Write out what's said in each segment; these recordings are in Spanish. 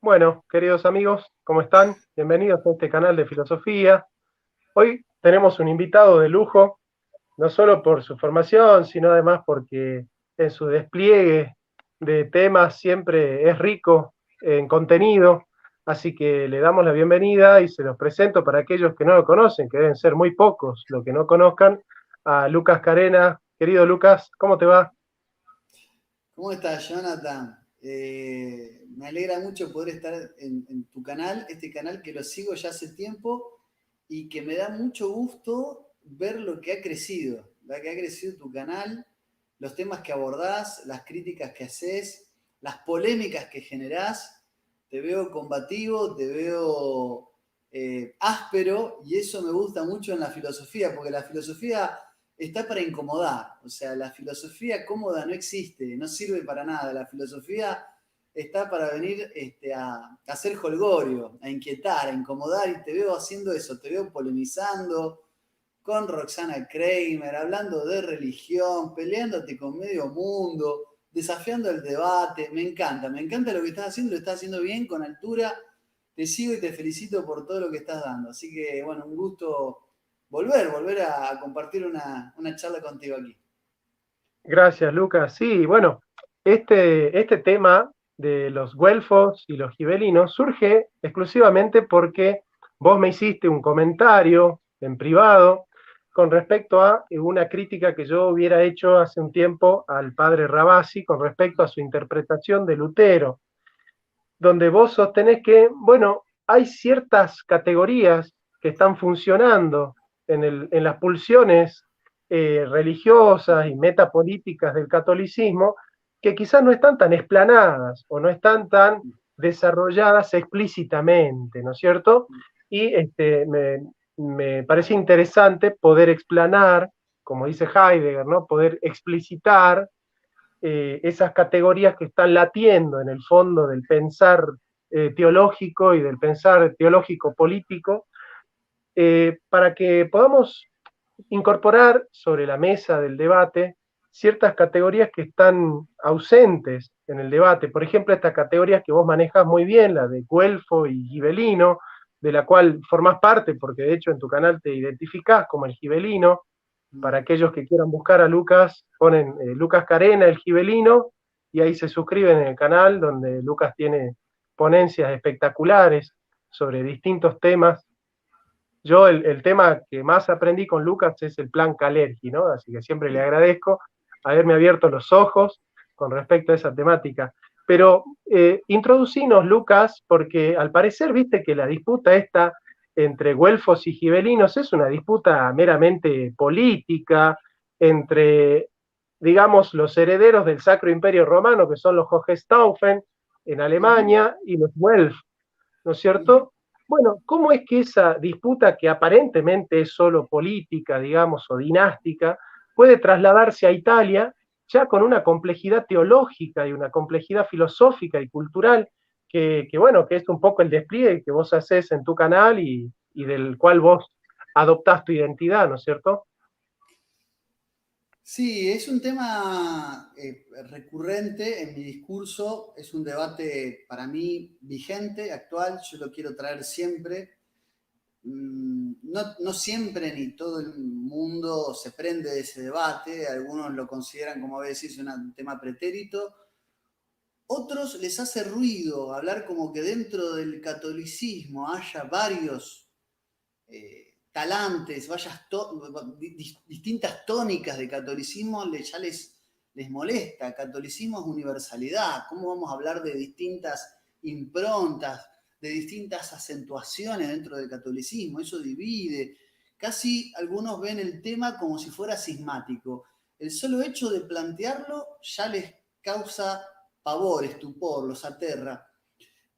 Bueno, queridos amigos, ¿cómo están? Bienvenidos a este canal de filosofía. Hoy tenemos un invitado de lujo, no solo por su formación, sino además porque en su despliegue de temas siempre es rico en contenido. Así que le damos la bienvenida y se los presento para aquellos que no lo conocen, que deben ser muy pocos los que no conozcan, a Lucas Carena. Querido Lucas, ¿cómo te va? ¿Cómo estás, Jonathan? Me alegra mucho poder estar en tu canal, este canal que lo sigo ya hace tiempo y que me da mucho gusto ver lo que ha crecido, lo que ha crecido tu canal, los temas que abordás, las críticas que haces, las polémicas que generás. Te veo combativo, te veo áspero y eso me gusta mucho en la filosofía, porque la filosofía está para incomodar. O sea, la filosofía cómoda no existe, no sirve para nada. La filosofía está para venir a hacer jolgorio, a inquietar, a incomodar, y te veo haciendo eso, te veo polemizando con Roxana Kramer, hablando de religión, peleándote con medio mundo, desafiando el debate. Me encanta lo que estás haciendo, lo estás haciendo bien, con altura. Te sigo y te felicito por todo lo que estás dando. Así que, bueno, un gusto volver a compartir una charla contigo aquí. Gracias, Lucas. Sí, bueno, este tema de los güelfos y los gibelinos surge exclusivamente porque vos me hiciste un comentario en privado con respecto a una crítica que yo hubiera hecho hace un tiempo al padre Rabasi con respecto a su interpretación de Lutero, donde vos sostenés que, bueno, hay ciertas categorías que están funcionando en las pulsiones religiosas y metapolíticas del catolicismo que quizás no están tan explanadas o no están tan desarrolladas explícitamente, ¿no es cierto? Y me parece interesante poder explanar, como dice Heidegger, ¿no? Poder explicitar esas categorías que están latiendo en el fondo del pensar teológico y del pensar teológico político, para que podamos incorporar sobre la mesa del debate ciertas categorías que están ausentes en el debate. Por ejemplo, estas categorías que vos manejas muy bien, la de Guelfo y Gibelino, de la cual formás parte, porque de hecho en tu canal te identificás como el Gibelino. Para aquellos que quieran buscar a Lucas, ponen Lucas Carena, el Gibelino, y ahí se suscriben en el canal donde Lucas tiene ponencias espectaculares sobre distintos temas. Yo el tema que más aprendí con Lucas es el plan Kalergi, ¿no? Así que siempre le agradezco haberme abierto los ojos con respecto a esa temática. Pero introducinos, Lucas, porque al parecer viste que la disputa esta entre güelfos y gibelinos es una disputa meramente política entre, digamos, los herederos del Sacro Imperio Romano, que son los Hohenstaufen en Uh -huh, Alemania, y los Güelf, ¿no es uh -huh. cierto? Bueno, ¿cómo es que esa disputa que aparentemente es solo política, digamos, o dinástica, puede trasladarse a Italia ya con una complejidad teológica y una complejidad filosófica y cultural bueno, que es un poco el despliegue que vos haces en tu canal y del cual vos adoptás tu identidad, ¿no es cierto? Sí, es un tema recurrente en mi discurso, es un debate para mí vigente, actual, yo lo quiero traer siempre. No siempre ni todo el mundo se prende de ese debate, algunos lo consideran, como a veces, un tema pretérito, otros les hace ruido hablar como que dentro del catolicismo haya varios talantes, distintas tónicas de catolicismo, ya les molesta. Catolicismo es universalidad. ¿Cómo vamos a hablar de distintas improntas, de distintas acentuaciones dentro del catolicismo? Eso divide. Casi algunos ven el tema como si fuera cismático. El solo hecho de plantearlo ya les causa pavor, estupor, los aterra.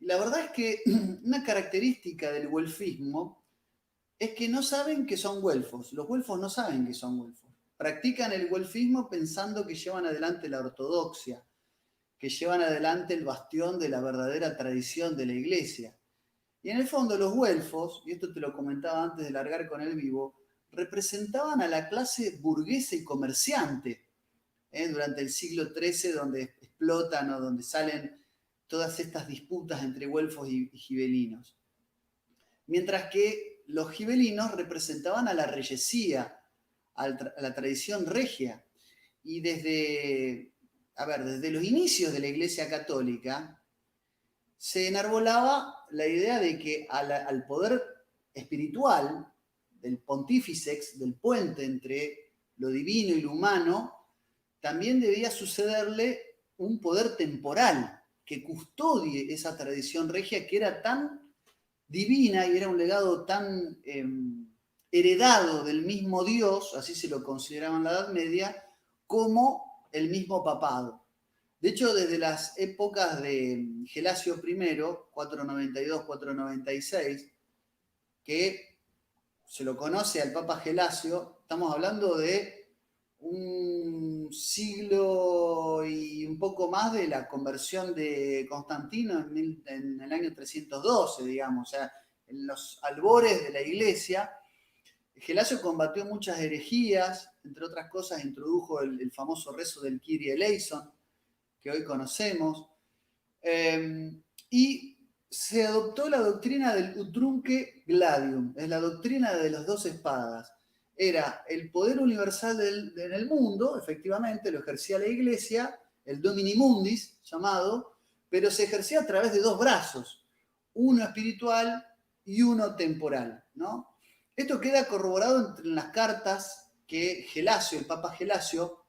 Y la verdad es que una característica del güelfismo es que no saben que son güelfos. Los güelfos no saben que son güelfos. Practican el güelfismo pensando que llevan adelante la ortodoxia, que llevan adelante el bastión de la verdadera tradición de la iglesia. Y en el fondo los güelfos, y esto te lo comentaba antes de largar con el vivo, representaban a la clase burguesa y comerciante durante el siglo XIII, donde explotan o donde salen todas estas disputas entre güelfos y gibelinos. Mientras que los gibelinos representaban a la reyesía, a la tradición regia. Y desde los inicios de la Iglesia Católica, se enarbolaba la idea de que al poder espiritual del pontíficex, del puente entre lo divino y lo humano, también debía sucederle un poder temporal que custodie esa tradición regia que era tan divina y era un legado tan heredado del mismo Dios, así se lo consideraba en la Edad Media, como el mismo papado. De hecho, desde las épocas de Gelasio I, 492-496, que se lo conoce al Papa Gelasio, estamos hablando de un siglo y un poco más de la conversión de Constantino en el año 312, digamos, o sea, en los albores de la Iglesia. Gelasio combatió muchas herejías, entre otras cosas introdujo el famoso rezo del Kyrie eleison, que hoy conocemos, y se adoptó la doctrina del utrumque gladium, es la doctrina de las dos espadas. Era el poder universal en el mundo, efectivamente, lo ejercía la Iglesia, el domini mundis llamado, pero se ejercía a través de dos brazos, uno espiritual y uno temporal, ¿no? Esto queda corroborado en las cartas que Gelasio, el Papa Gelasio,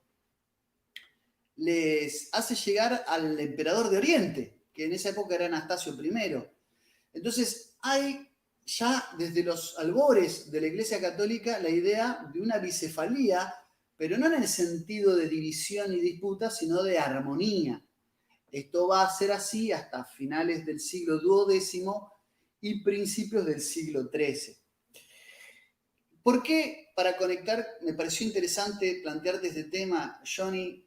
les hace llegar al emperador de Oriente, que en esa época era Anastasio I. Entonces, hay ya desde los albores de la Iglesia Católica la idea de una bicefalía, pero no en el sentido de división y disputa, sino de armonía. Esto va a ser así hasta finales del siglo XII y principios del siglo XIII. ¿Por qué, para conectar, me pareció interesante plantearte este tema, Johnny?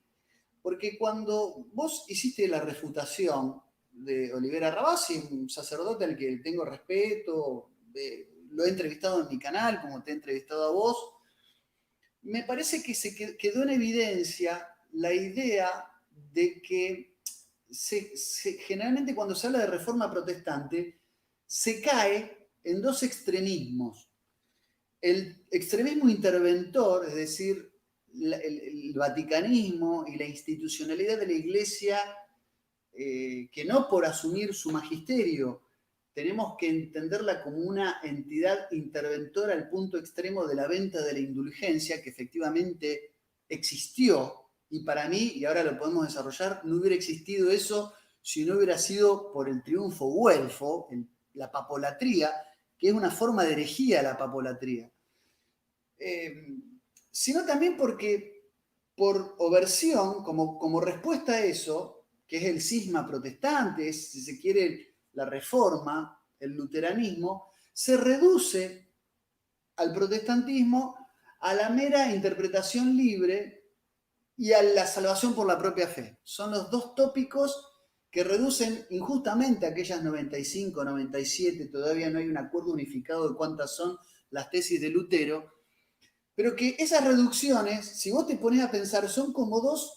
Porque cuando vos hiciste la refutación de Olivera Rabasi, un sacerdote al que tengo respeto, lo he entrevistado en mi canal, como te he entrevistado a vos, me parece que se quedó en evidencia la idea de que generalmente cuando se habla de reforma protestante, se cae en dos extremismos. El extremismo interventor, es decir, el vaticanismo y la institucionalidad de la Iglesia, que no por asumir su magisterio tenemos que entenderla como una entidad interventora al punto extremo de la venta de la indulgencia, que efectivamente existió, y para mí, y ahora lo podemos desarrollar, no hubiera existido eso si no hubiera sido por el triunfo güelfo, la papolatría, que es una forma de herejía la papolatría. Sino también porque, por oversión, como respuesta a eso, que es el cisma protestante, es, si se quiere, la reforma, el luteranismo, se reduce al protestantismo a la mera interpretación libre y a la salvación por la propia fe. Son los dos tópicos que reducen injustamente aquellas 95, 97, todavía no hay un acuerdo unificado de cuántas son las tesis de Lutero, pero que esas reducciones, si vos te pones a pensar, son como dos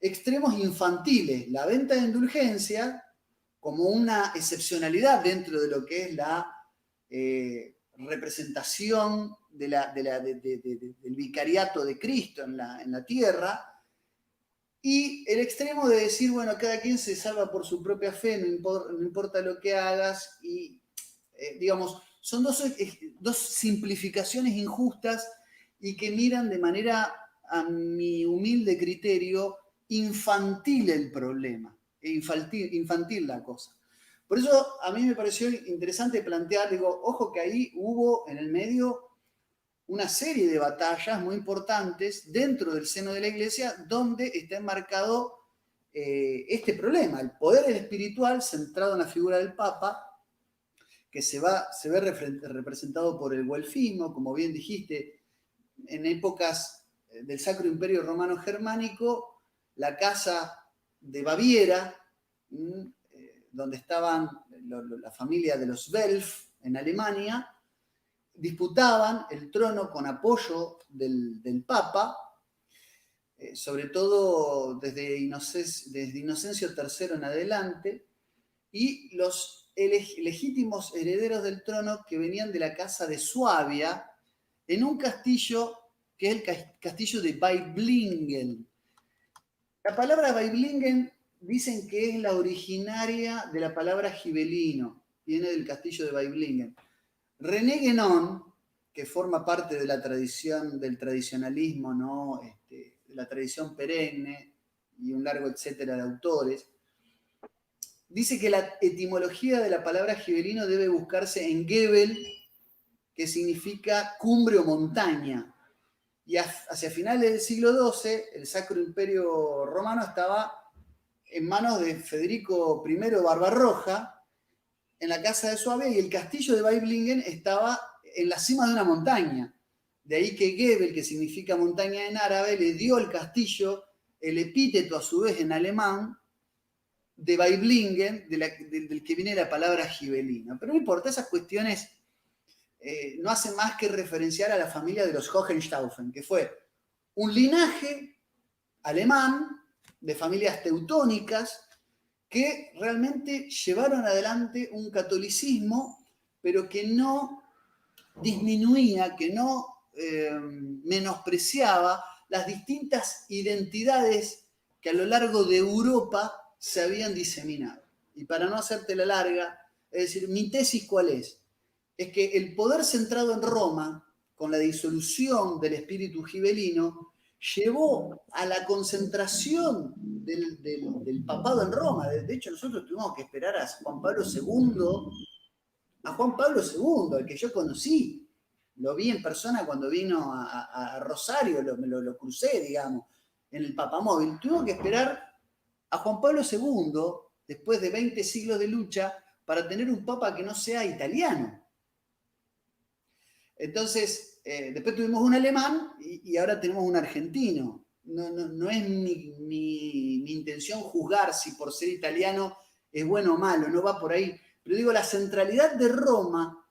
extremos infantiles. La venta de indulgencia como una excepcionalidad dentro de lo que es la representación del vicariato de Cristo en la tierra, y el extremo de decir, bueno, cada quien se salva por su propia fe, no importa lo que hagas, y digamos, son dos simplificaciones injustas y que miran de manera, a mi humilde criterio, infantil el problema, infantil la cosa. Por eso a mí me pareció interesante plantear, digo, ojo que ahí hubo en el medio una serie de batallas muy importantes dentro del seno de la Iglesia donde está enmarcado este problema, el poder espiritual centrado en la figura del Papa, que se ve representado por el güelfismo, como bien dijiste, en épocas del Sacro Imperio Romano Germánico, la casa de Baviera, donde estaban la familia de los Welf en Alemania, disputaban el trono con apoyo del Papa, sobre todo desde Inocencio III en adelante, y los legítimos herederos del trono que venían de la casa de Suabia en un castillo que es el castillo de Waiblingen. La palabra Waiblingen dicen que es la originaria de la palabra gibelino, viene del castillo de Waiblingen. René Guénon, que forma parte de la tradición, del tradicionalismo, ¿no? De la tradición perenne y un largo etcétera de autores, dice que la etimología de la palabra gibelino debe buscarse en Gebel, que significa cumbre o montaña. Y hacia finales del siglo XII, el Sacro Imperio Romano estaba en manos de Federico I Barbarroja, en la casa de Suabia, y el castillo de Waiblingen estaba en la cima de una montaña. De ahí que Gebel, que significa montaña en árabe, le dio al castillo el epíteto a su vez en alemán de Waiblingen, del que viene la palabra gibelino. Pero no importa, esas cuestiones no hacen más que referenciar a la familia de los Hohenstaufen, que fue un linaje alemán de familias teutónicas que realmente llevaron adelante un catolicismo, pero que no disminuía, que no menospreciaba las distintas identidades que a lo largo de Europa se habían diseminado. Y para no hacerte la larga, es decir, mi tesis ¿cuál es? Es que el poder centrado en Roma, con la disolución del espíritu gibelino, llevó a la concentración del papado en Roma. De hecho, nosotros tuvimos que esperar a Juan Pablo II, al que yo conocí. Lo vi en persona cuando vino a Rosario, lo crucé, digamos, en el papamóvil. Tuvimos que esperar a Juan Pablo II, después de 20 siglos de lucha, para tener un papa que no sea italiano. Entonces, después tuvimos un alemán y ahora tenemos un argentino. No es mi intención juzgar si por ser italiano es bueno o malo, no va por ahí. Pero digo, la centralidad de Roma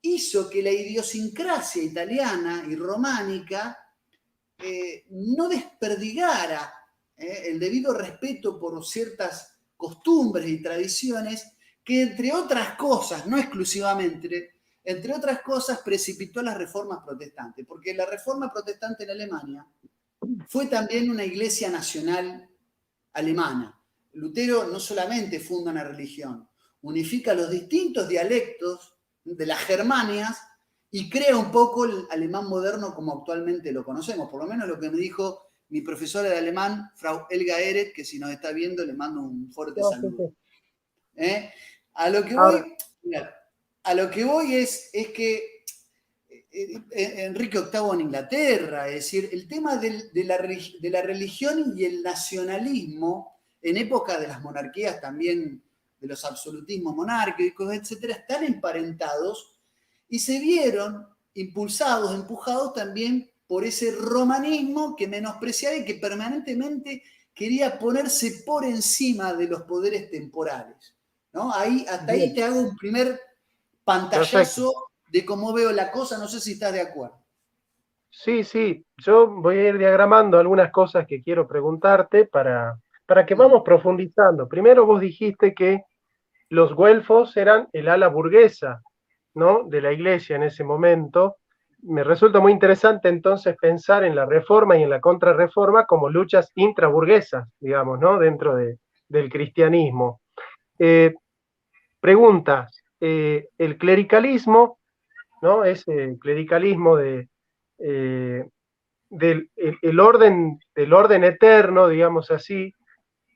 hizo que la idiosincrasia italiana y románica no desperdigara el debido respeto por ciertas costumbres y tradiciones que, entre otras cosas, no exclusivamente, entre otras cosas, precipitó las reformas protestantes, porque la reforma protestante en Alemania fue también una iglesia nacional alemana. Lutero no solamente funda una religión, unifica los distintos dialectos de las Germanias y crea un poco el alemán moderno como actualmente lo conocemos, por lo menos lo que me dijo mi profesora de alemán, Frau Elga Eret, que si nos está viendo le mando un fuerte saludo. A lo que voy, mira, a lo que voy es que Enrique VIII en Inglaterra, es decir, el tema de la religión y el nacionalismo en época de las monarquías también, de los absolutismos monárquicos, etcétera, están emparentados y se vieron impulsados, empujados también por ese romanismo que menospreciaba y que permanentemente quería ponerse por encima de los poderes temporales, ¿no? Hasta ahí te hago un primer pantallazo. Perfecto. De cómo veo la cosa, no sé si estás de acuerdo. Sí, yo voy a ir diagramando algunas cosas que quiero preguntarte para que vamos profundizando. Primero vos dijiste que los güelfos eran el ala burguesa, ¿no?, de la iglesia en ese momento. Me resulta muy interesante entonces pensar en la reforma y en la contrarreforma como luchas intraburguesas, digamos, ¿no?, dentro del cristianismo. Preguntas, el clericalismo, ¿no?, ese clericalismo del orden eterno, digamos así,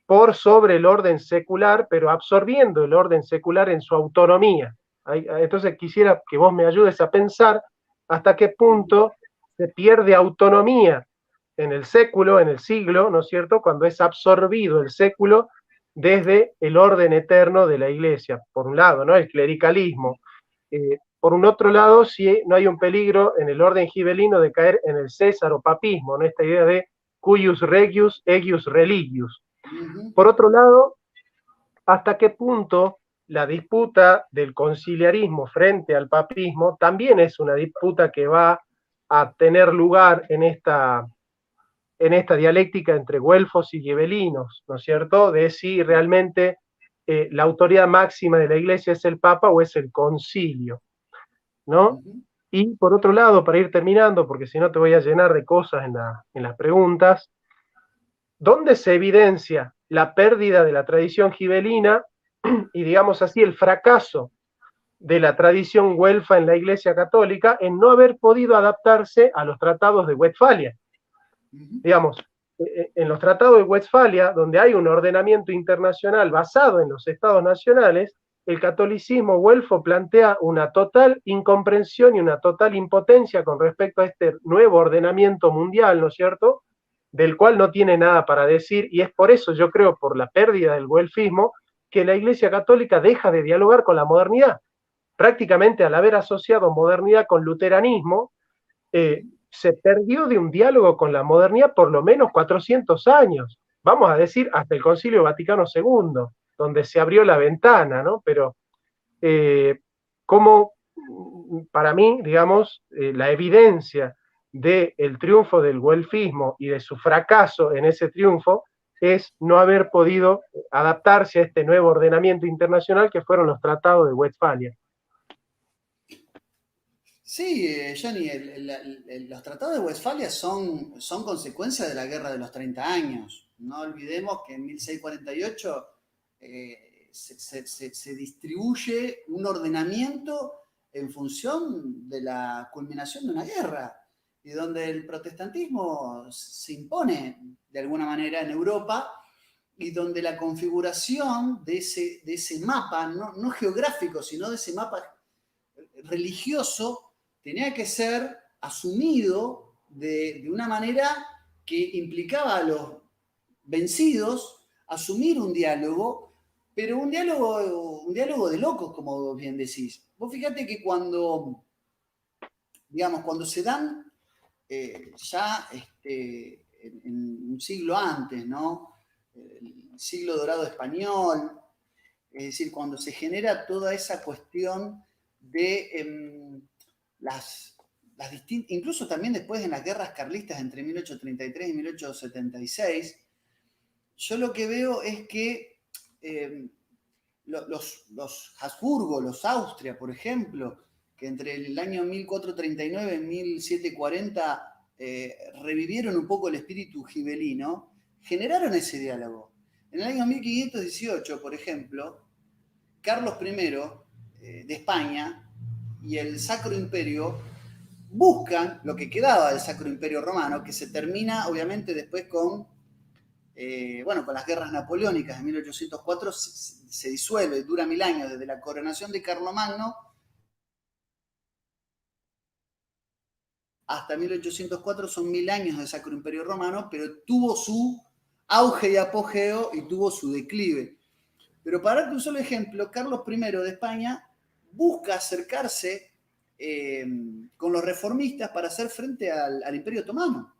por sobre el orden secular, pero absorbiendo el orden secular en su autonomía. Entonces quisiera que vos me ayudes a pensar hasta qué punto se pierde autonomía en el século, en el siglo, ¿no es cierto?, cuando es absorbido el século desde el orden eterno de la iglesia, por un lado, ¿no?, el clericalismo. Por un otro lado, si no hay un peligro en el orden gibelino de caer en el césaropapismo, ¿no?, esta idea de cuius regius, egius religius. Por otro lado, ¿hasta qué punto la disputa del conciliarismo frente al papismo también es una disputa que va a tener lugar en esta dialéctica entre güelfos y gibelinos, ¿no es cierto?, de si realmente la autoridad máxima de la Iglesia es el Papa o es el concilio, ¿no? Y por otro lado, para ir terminando, porque si no te voy a llenar de cosas en las preguntas, ¿dónde se evidencia la pérdida de la tradición gibelina y, digamos así, el fracaso de la tradición güelfa en la Iglesia Católica en no haber podido adaptarse a los tratados de Westfalia? Digamos, en los tratados de Westfalia, donde hay un ordenamiento internacional basado en los estados nacionales, el catolicismo güelfo plantea una total incomprensión y una total impotencia con respecto a este nuevo ordenamiento mundial, ¿no es cierto?, del cual no tiene nada para decir, y es por eso, yo creo, por la pérdida del güelfismo, que la Iglesia Católica deja de dialogar con la modernidad. Prácticamente al haber asociado modernidad con luteranismo, se perdió de un diálogo con la modernidad por lo menos 400 años, vamos a decir hasta el Concilio Vaticano II, donde se abrió la ventana, ¿no? Pero como para mí, digamos, la evidencia del triunfo del güelfismo y de su fracaso en ese triunfo es no haber podido adaptarse a este nuevo ordenamiento internacional que fueron los tratados de Westfalia. Sí, Johnny, los tratados de Westfalia son consecuencia de la Guerra de los 30 años. No olvidemos que en 1648 se distribuye un ordenamiento en función de la culminación de una guerra y donde el protestantismo se impone de alguna manera en Europa y donde la configuración de ese mapa, no geográfico, sino de ese mapa religioso, tenía que ser asumido de una manera que implicaba a los vencidos asumir un diálogo, pero un diálogo de locos, como bien decís. Vos fíjate que cuando se dan ya en un siglo antes, ¿no? El siglo dorado español, es decir, cuando se genera toda esa cuestión de las distintas, incluso también después en las guerras carlistas entre 1833 y 1876, yo lo que veo es que los Habsburgo, los Austria, por ejemplo, que entre el año 1439 y 1740 revivieron un poco el espíritu gibelino, generaron ese diálogo. En el año 1518, por ejemplo, Carlos I de España y el Sacro Imperio buscan lo que quedaba del Sacro Imperio Romano, que se termina obviamente después con las guerras napoleónicas de 1804, se disuelve, dura 1000 años, desde la coronación de Carlomagno hasta 1804 son 1000 años del Sacro Imperio Romano, pero tuvo su auge y apogeo y tuvo su declive. Pero para darte un solo ejemplo, Carlos I de España busca acercarse con los reformistas para hacer frente al Imperio Otomano.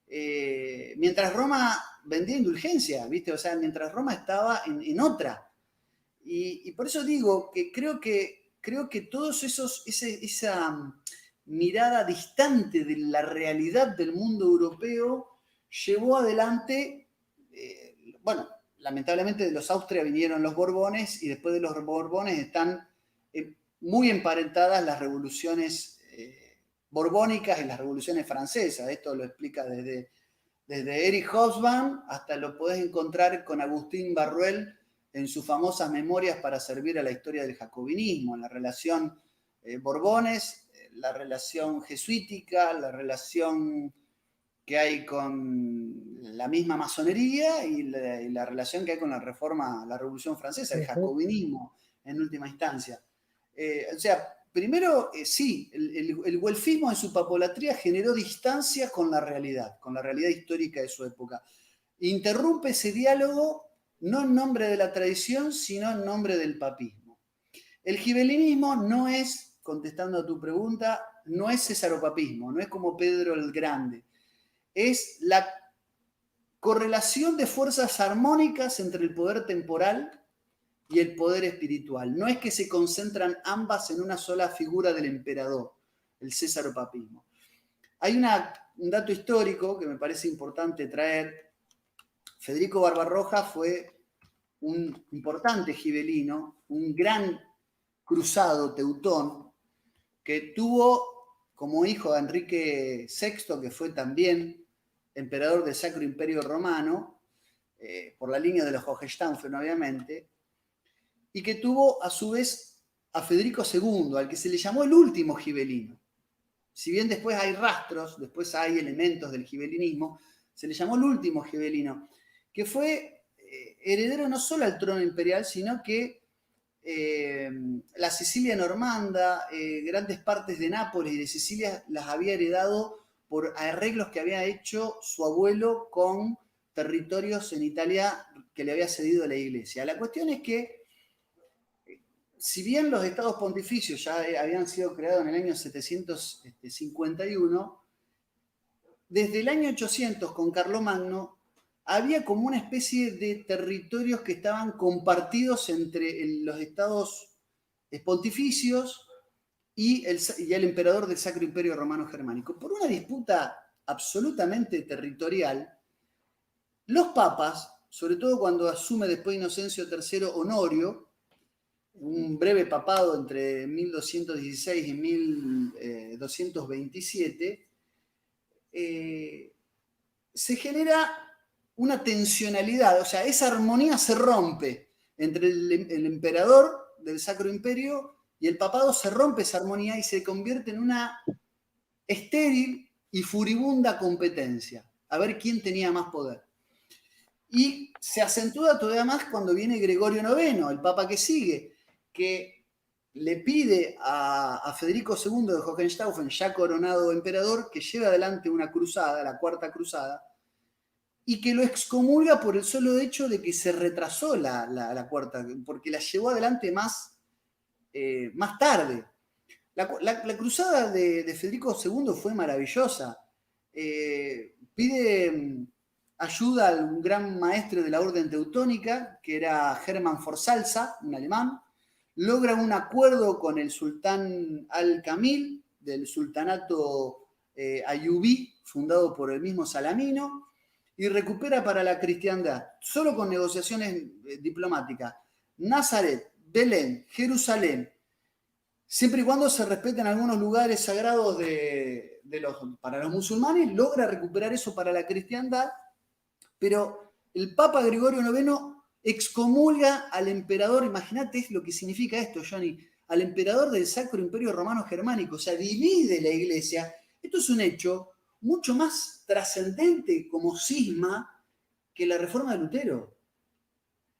Mientras Roma vendía indulgencia, ¿viste? O sea, mientras Roma estaba en otra. Y por eso digo que creo que todos esa mirada distante de la realidad del mundo europeo llevó adelante, lamentablemente de los Austria vinieron los Borbones y después de los Borbones están muy emparentadas las revoluciones borbónicas y las revoluciones francesas. Esto lo explica desde Erich Hobsbawm hasta lo podés encontrar con Agustín Barruel en sus famosas memorias para servir a la historia del jacobinismo, en la relación Borbones, la relación jesuítica, la relación que hay con la misma masonería y la relación que hay con la reforma, la Revolución Francesa, el jacobinismo en última instancia. Primero, sí, el güelfismo en su papolatría generó distancia con la realidad histórica de su época. Interrumpe ese diálogo no en nombre de la tradición, sino en nombre del papismo. El gibelinismo no es, contestando a tu pregunta, no es cesaropapismo, no es como Pedro el Grande. Es la correlación de fuerzas armónicas entre el poder temporal y el poder espiritual. No es que se concentran ambas en una sola figura del emperador, el césaropapismo. Hay un dato histórico que me parece importante traer. Federico Barbarroja fue un importante gibelino, un gran cruzado teutón, que tuvo como hijo a Enrique VI, que fue también emperador del Sacro Imperio Romano, por la línea de los Hohenstaufen, obviamente, y que tuvo a su vez a Federico II, al que se le llamó el último gibelino. Si bien después hay rastros, después hay elementos del gibelinismo, se le llamó el último gibelino, que fue heredero no solo al trono imperial, sino que la Sicilia normanda, grandes partes de Nápoles y de Sicilia las había heredado por arreglos que había hecho su abuelo con territorios en Italia que le había cedido la iglesia. La cuestión es que, si bien los estados pontificios ya habían sido creados en el año 751, desde el año 800 con Carlomagno había como una especie de territorios que estaban compartidos entre los estados pontificios y el emperador del Sacro Imperio Romano Germánico. Por una disputa absolutamente territorial, los papas, sobre todo cuando asume después Inocencio III Honorio, un breve papado entre 1216 y 1227, se genera una tensionalidad, o sea, esa armonía se rompe entre el emperador del Sacro Imperio y el papado, se rompe esa armonía y se convierte en una estéril y furibunda competencia, a ver quién tenía más poder. Y se acentúa todavía más cuando viene Gregorio IX, el papa que sigue, que le pide a Federico II de Hohenstaufen, ya coronado emperador, que lleve adelante una cruzada, la Cuarta Cruzada, y que lo excomulga por el solo hecho de que se retrasó la Cuarta, porque la llevó adelante más tarde. La cruzada de Federico II fue maravillosa. Pide ayuda a un gran maestre de la orden teutónica, que era Hermann von Salza, un alemán. Logra un acuerdo con el sultán Al-Kamil del sultanato ayubí, fundado por el mismo Salamino, y recupera para la cristiandad, solo con negociaciones diplomáticas, Nazaret, Belén, Jerusalén, siempre y cuando se respeten algunos lugares sagrados para los musulmanes, logra recuperar eso para la cristiandad, pero el Papa Gregorio IX excomulga al emperador, imagínate lo que significa esto, Johnny, al emperador del Sacro Imperio Romano Germánico, o sea, divide la iglesia. Esto es un hecho mucho más trascendente como cisma que la reforma de Lutero.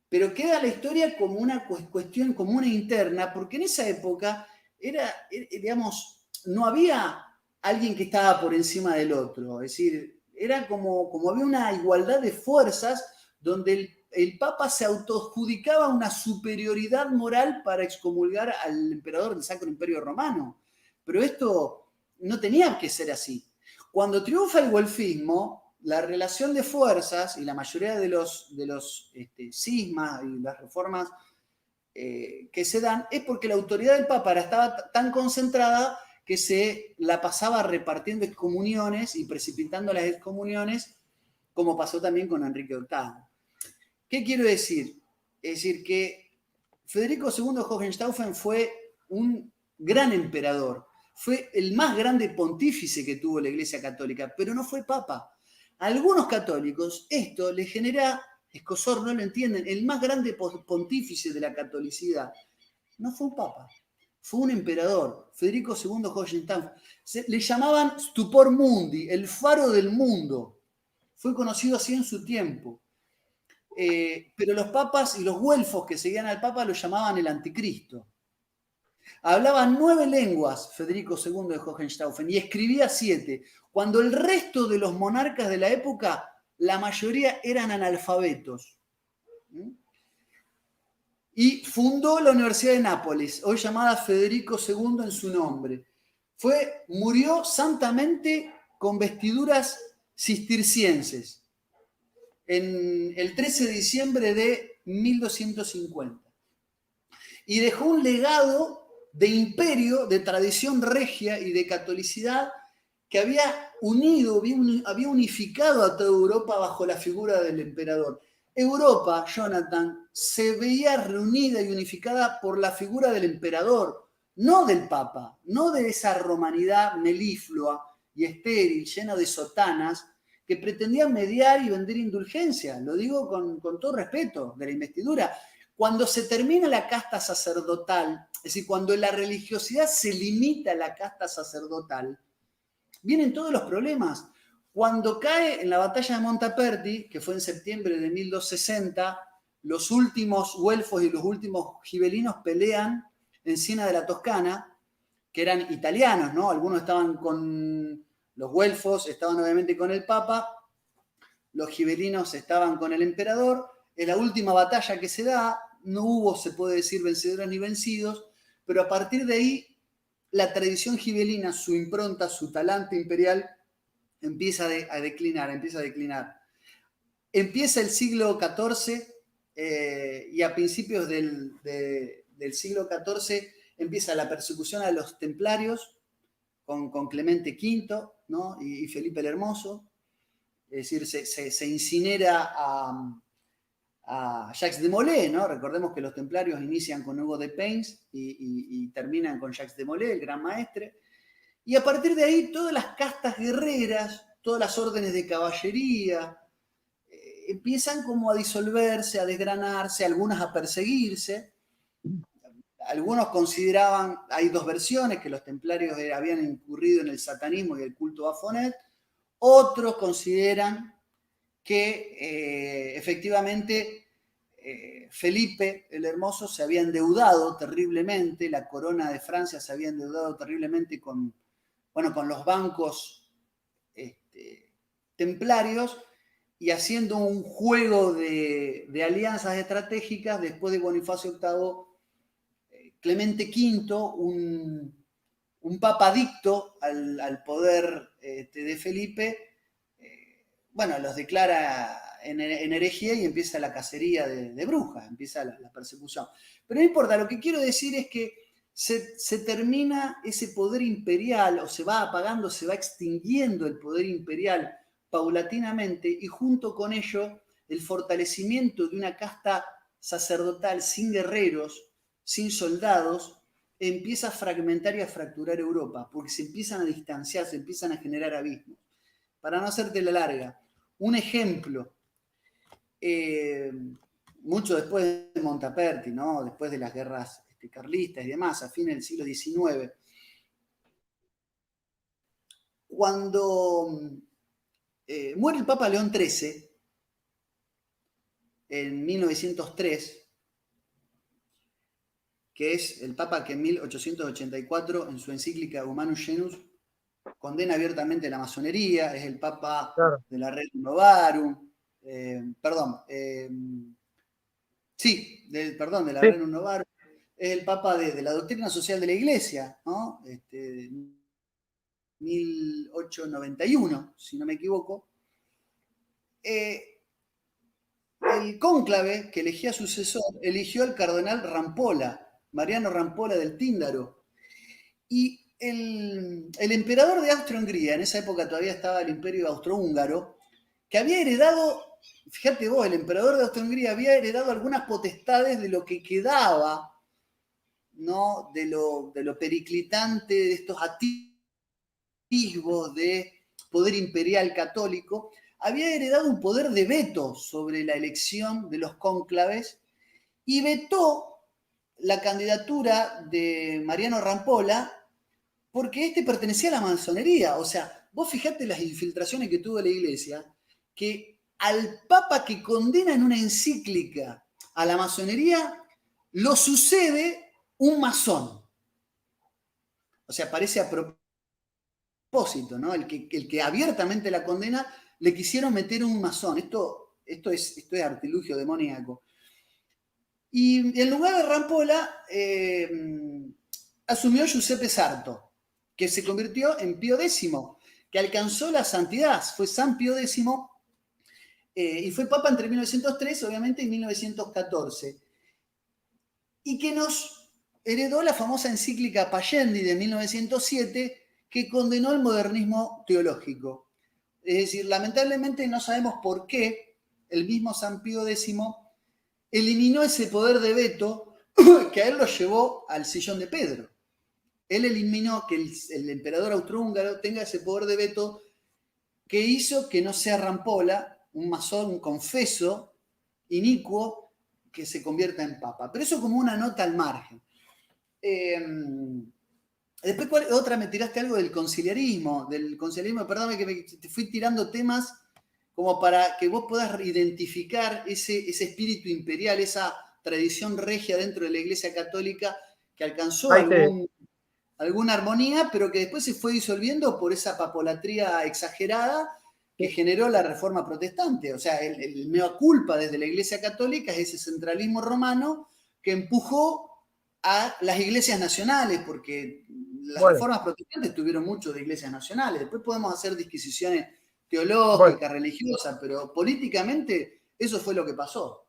Pero queda la historia como una cuestión, como una interna, porque en esa época digamos, no había alguien que estaba por encima del otro. Es decir, era como había una igualdad de fuerzas donde el Papa se autoadjudicaba una superioridad moral para excomulgar al emperador del Sacro Imperio Romano. Pero esto no tenía que ser así. Cuando triunfa el güelfismo, la relación de fuerzas y la mayoría de los cismas y las reformas que se dan es porque la autoridad del Papa estaba tan concentrada que se la pasaba repartiendo excomuniones y precipitando las excomuniones, como pasó también con Enrique VIII. ¿Qué quiero decir? Es decir, que Federico II Hohenstaufen fue un gran emperador, fue el más grande pontífice que tuvo la Iglesia Católica, pero no fue papa. A algunos católicos esto les genera escozor, no lo entienden. El más grande pontífice de la catolicidad no fue un papa, fue un emperador, Federico II Hohenstaufen. Le llamaban Stupor Mundi, el faro del mundo. Fue conocido así en su tiempo. Pero los papas y los güelfos que seguían al papa lo llamaban el anticristo. Hablaba 9 lenguas Federico II de Hohenstaufen y escribía 7, cuando el resto de los monarcas de la época, la mayoría eran analfabetos. Y fundó la Universidad de Nápoles, hoy llamada Federico II en su nombre. Murió santamente con vestiduras cistercienses en el 13 de diciembre de 1250. Y dejó un legado de imperio, de tradición regia y de catolicidad que había unificado a toda Europa bajo la figura del emperador. Europa, Jonathan, se veía reunida y unificada por la figura del emperador, no del papa, no de esa romanidad meliflua y estéril, llena de sotanas, que pretendían mediar y vender indulgencia. Lo digo con todo respeto de la investidura. Cuando se termina la casta sacerdotal, es decir, cuando la religiosidad se limita a la casta sacerdotal, vienen todos los problemas. Cuando cae en la batalla de Montaperti, que fue en septiembre de 1260, los últimos güelfos y los últimos gibelinos pelean en Siena de la Toscana, que eran italianos, ¿no? Algunos estaban con los güelfos, estaban obviamente con el Papa, los gibelinos estaban con el emperador. En la última batalla que se da, no hubo, se puede decir, vencedores ni vencidos, pero a partir de ahí, la tradición gibelina, su impronta, su talante imperial, empieza a declinar. Empieza el siglo XIV y a principios del siglo XIV empieza la persecución a los templarios con Clemente V, ¿no? y Felipe el Hermoso. Es decir, se incinera a Jacques de Molay, ¿no? Recordemos que los templarios inician con Hugo de Payns y terminan con Jacques de Molay, el gran maestre. Y a partir de ahí, todas las castas guerreras, todas las órdenes de caballería, empiezan como a disolverse, a desgranarse, algunas a perseguirse. Algunos consideraban, hay dos versiones, que los templarios habían incurrido en el satanismo y el culto a Fonet. Otros consideran que efectivamente Felipe el Hermoso se había endeudado terriblemente, la corona de Francia se había endeudado terriblemente con los bancos templarios, y haciendo un juego de alianzas estratégicas, después de Bonifacio VIII, Clemente V, un papa adicto al poder de Felipe, los declara en herejía y empieza la cacería de brujas, empieza la persecución. Pero no importa, lo que quiero decir es que se termina ese poder imperial, o se va apagando, se va extinguiendo el poder imperial paulatinamente, y junto con ello el fortalecimiento de una casta sacerdotal sin guerreros, sin soldados, empieza a fragmentar y a fracturar Europa, porque se empiezan a distanciar, se empiezan a generar abismos. Para no hacerte la larga, un ejemplo, mucho después de Montaperti, ¿no? Después de las guerras carlistas y demás, a fines del siglo XIX, cuando muere el Papa León XIII en 1903, que es el Papa que en 1884, en su encíclica Humanus Genus, condena abiertamente la masonería, es el Papa de la Rerum Novarum, de la Rerum Novarum, es el Papa de la doctrina social de la Iglesia, ¿no? 1891, si no me equivoco. El cónclave que elegía sucesor eligió al cardenal Rampolla, Mariano Rampolla del Tíndaro. Y el emperador de Austria-Hungría, en esa época todavía estaba el imperio austrohúngaro, que había heredado, fíjate vos, el emperador de Austria-Hungría había heredado algunas potestades de lo que quedaba, ¿no? de lo periclitante de estos atisbos de poder imperial católico. Había heredado un poder de veto sobre la elección de los cónclaves y vetó la candidatura de Mariano Rampolla porque este pertenecía a la masonería. O sea, vos fijate las infiltraciones que tuvo la Iglesia, que al Papa que condena en una encíclica a la masonería lo sucede un masón. O sea, parece a propósito, ¿no? El que abiertamente la condena, le quisieron meter un masón. Esto es artilugio demoníaco. Y en lugar de Rampolla, asumió Giuseppe Sarto, que se convirtió en Pío X, que alcanzó la santidad. Fue San Pío X y fue papa entre 1903, obviamente, y 1914. Y que nos heredó la famosa encíclica Payendi de 1907, que condenó el modernismo teológico. Es decir, lamentablemente no sabemos por qué, el mismo San Pío X eliminó ese poder de veto que a él lo llevó al sillón de Pedro. Él eliminó que el emperador austrohúngaro tenga ese poder de veto que hizo que no sea Rampolla, un masón, un confeso inicuo, que se convierta en papa. Pero eso como una nota al margen. Después, otra, me tiraste algo del conciliarismo, perdóname que te fui tirando temas como para que vos puedas identificar ese espíritu imperial, esa tradición regia dentro de la Iglesia Católica que alcanzó alguna armonía, pero que después se fue disolviendo por esa papolatría exagerada que generó la Reforma Protestante. O sea, el mea culpa desde la Iglesia Católica es ese centralismo romano que empujó a las iglesias nacionales, porque las reformas protestantes tuvieron mucho de iglesias nacionales. Después podemos hacer disquisiciones teológicas, religiosas, pero políticamente eso fue lo que pasó.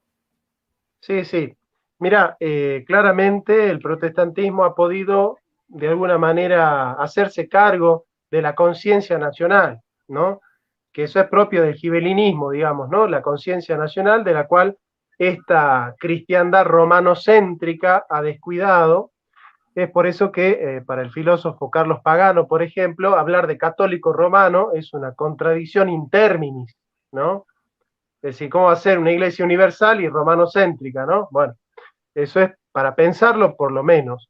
Sí, sí. Mira, claramente el protestantismo ha podido de alguna manera hacerse cargo de la conciencia nacional, ¿no? Que eso es propio del gibelinismo, digamos, ¿no? La conciencia nacional de la cual esta cristiandad romanocéntrica ha descuidado. Es por eso que para el filósofo Carlos Pagano, por ejemplo, hablar de católico romano es una contradicción in terminis, ¿no? Es decir, ¿cómo va a ser una iglesia universal y romanocéntrica, ¿no? Bueno, eso es para pensarlo por lo menos.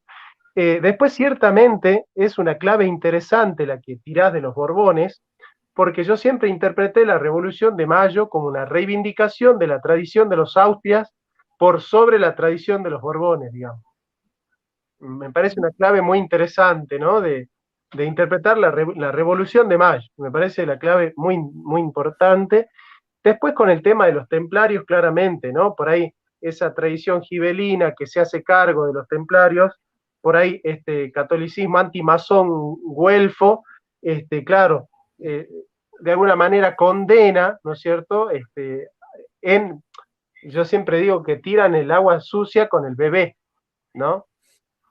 Después, ciertamente, es una clave interesante la que tirás de los Borbones, porque yo siempre interpreté la Revolución de Mayo como una reivindicación de la tradición de los Austrias por sobre la tradición de los Borbones, digamos. Me parece una clave muy interesante, ¿no? De interpretar la Revolución de Mayo. Me parece la clave muy, muy importante. Después con el tema de los templarios, claramente, ¿no? Por ahí esa tradición gibelina que se hace cargo de los templarios, por ahí este catolicismo antimazón güelfo, claro, de alguna manera condena, ¿no es cierto? Yo siempre digo que tiran el agua sucia con el bebé, ¿no?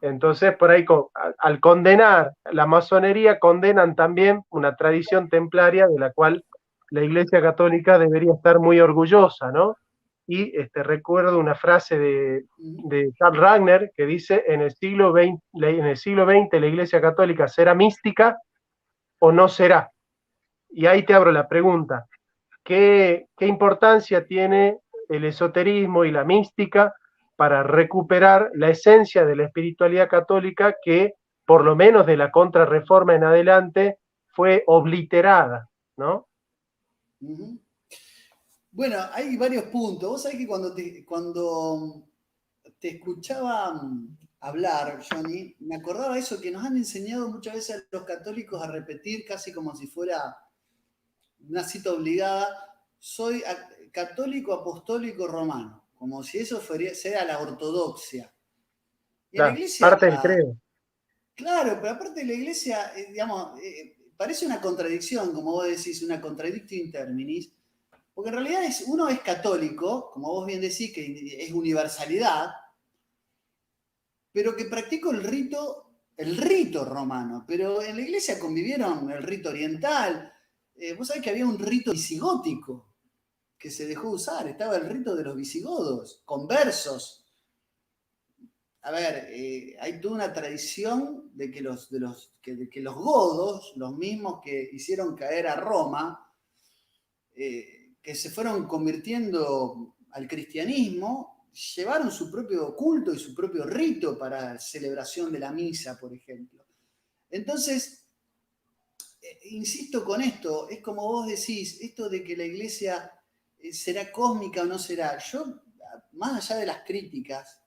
Entonces, por ahí, al condenar la masonería, condenan también una tradición templaria de la cual la Iglesia Católica debería estar muy orgullosa, ¿no? Y recuerdo una frase de Karl Rahner que dice, en el siglo XX la Iglesia Católica será mística o no será. Y ahí te abro la pregunta, ¿qué importancia tiene el esoterismo y la mística para recuperar la esencia de la espiritualidad católica que, por lo menos de la Contrarreforma en adelante, fue obliterada, ¿no? Bueno, hay varios puntos. Vos sabés que cuando te escuchaba hablar, Johnny, me acordaba eso que nos han enseñado muchas veces a los católicos a repetir casi como si fuera una cita obligada, soy católico apostólico romano, como si eso sea la ortodoxia. Y en la iglesia, parte del credo. Claro, pero aparte de la iglesia, digamos, parece una contradicción, como vos decís, una contradictio in terminis, porque en realidad uno es católico, como vos bien decís, que es universalidad, pero que practico el rito romano. Pero en la iglesia convivieron el rito oriental. Vos sabés que había un rito visigótico que se dejó usar. Estaba el rito de los visigodos, conversos. A ver, hay toda una tradición de que los godos, los mismos que hicieron caer a Roma, que se fueron convirtiendo al cristianismo, llevaron su propio culto y su propio rito para la celebración de la misa, por ejemplo. Entonces, insisto con esto, es como vos decís, esto de que la iglesia será cósmica o no será. Yo, más allá de las críticas,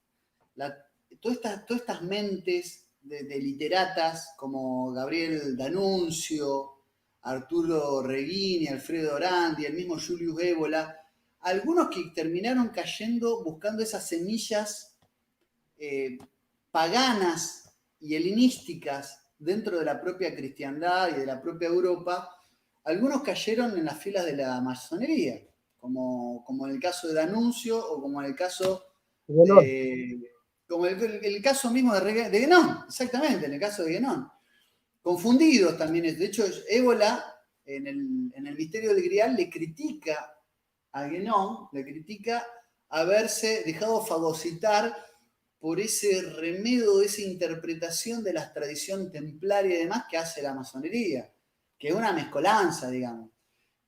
todas estas mentes de literatas como Gabriel D'Annunzio, Arturo Reghini, Alfredo Orandi, el mismo Julius Evola, algunos que terminaron cayendo buscando esas semillas paganas y helenísticas dentro de la propia cristiandad y de la propia Europa, algunos cayeron en las filas de la masonería, como en el caso de D'Annunzio o como en el caso como el caso mismo de Guénon, exactamente, en el caso de Guénon. Confundidos también. De hecho, Ébola, en el Misterio del Grial, le critica a Guénon, le critica haberse dejado fagocitar por ese remedo, esa interpretación de la tradición templaria y demás que hace la masonería, que es una mezcolanza, digamos.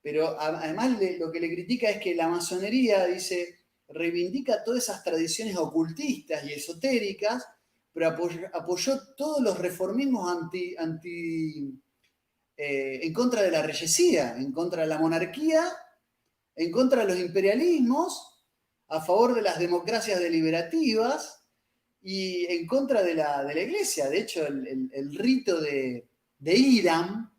Pero además lo que le critica es que la masonería, dice, reivindica todas esas tradiciones ocultistas y esotéricas, pero apoyó todos los reformismos en contra de la reyesía, en contra de la monarquía, en contra de los imperialismos, a favor de las democracias deliberativas y en contra de la iglesia. De hecho, el rito de Hiram,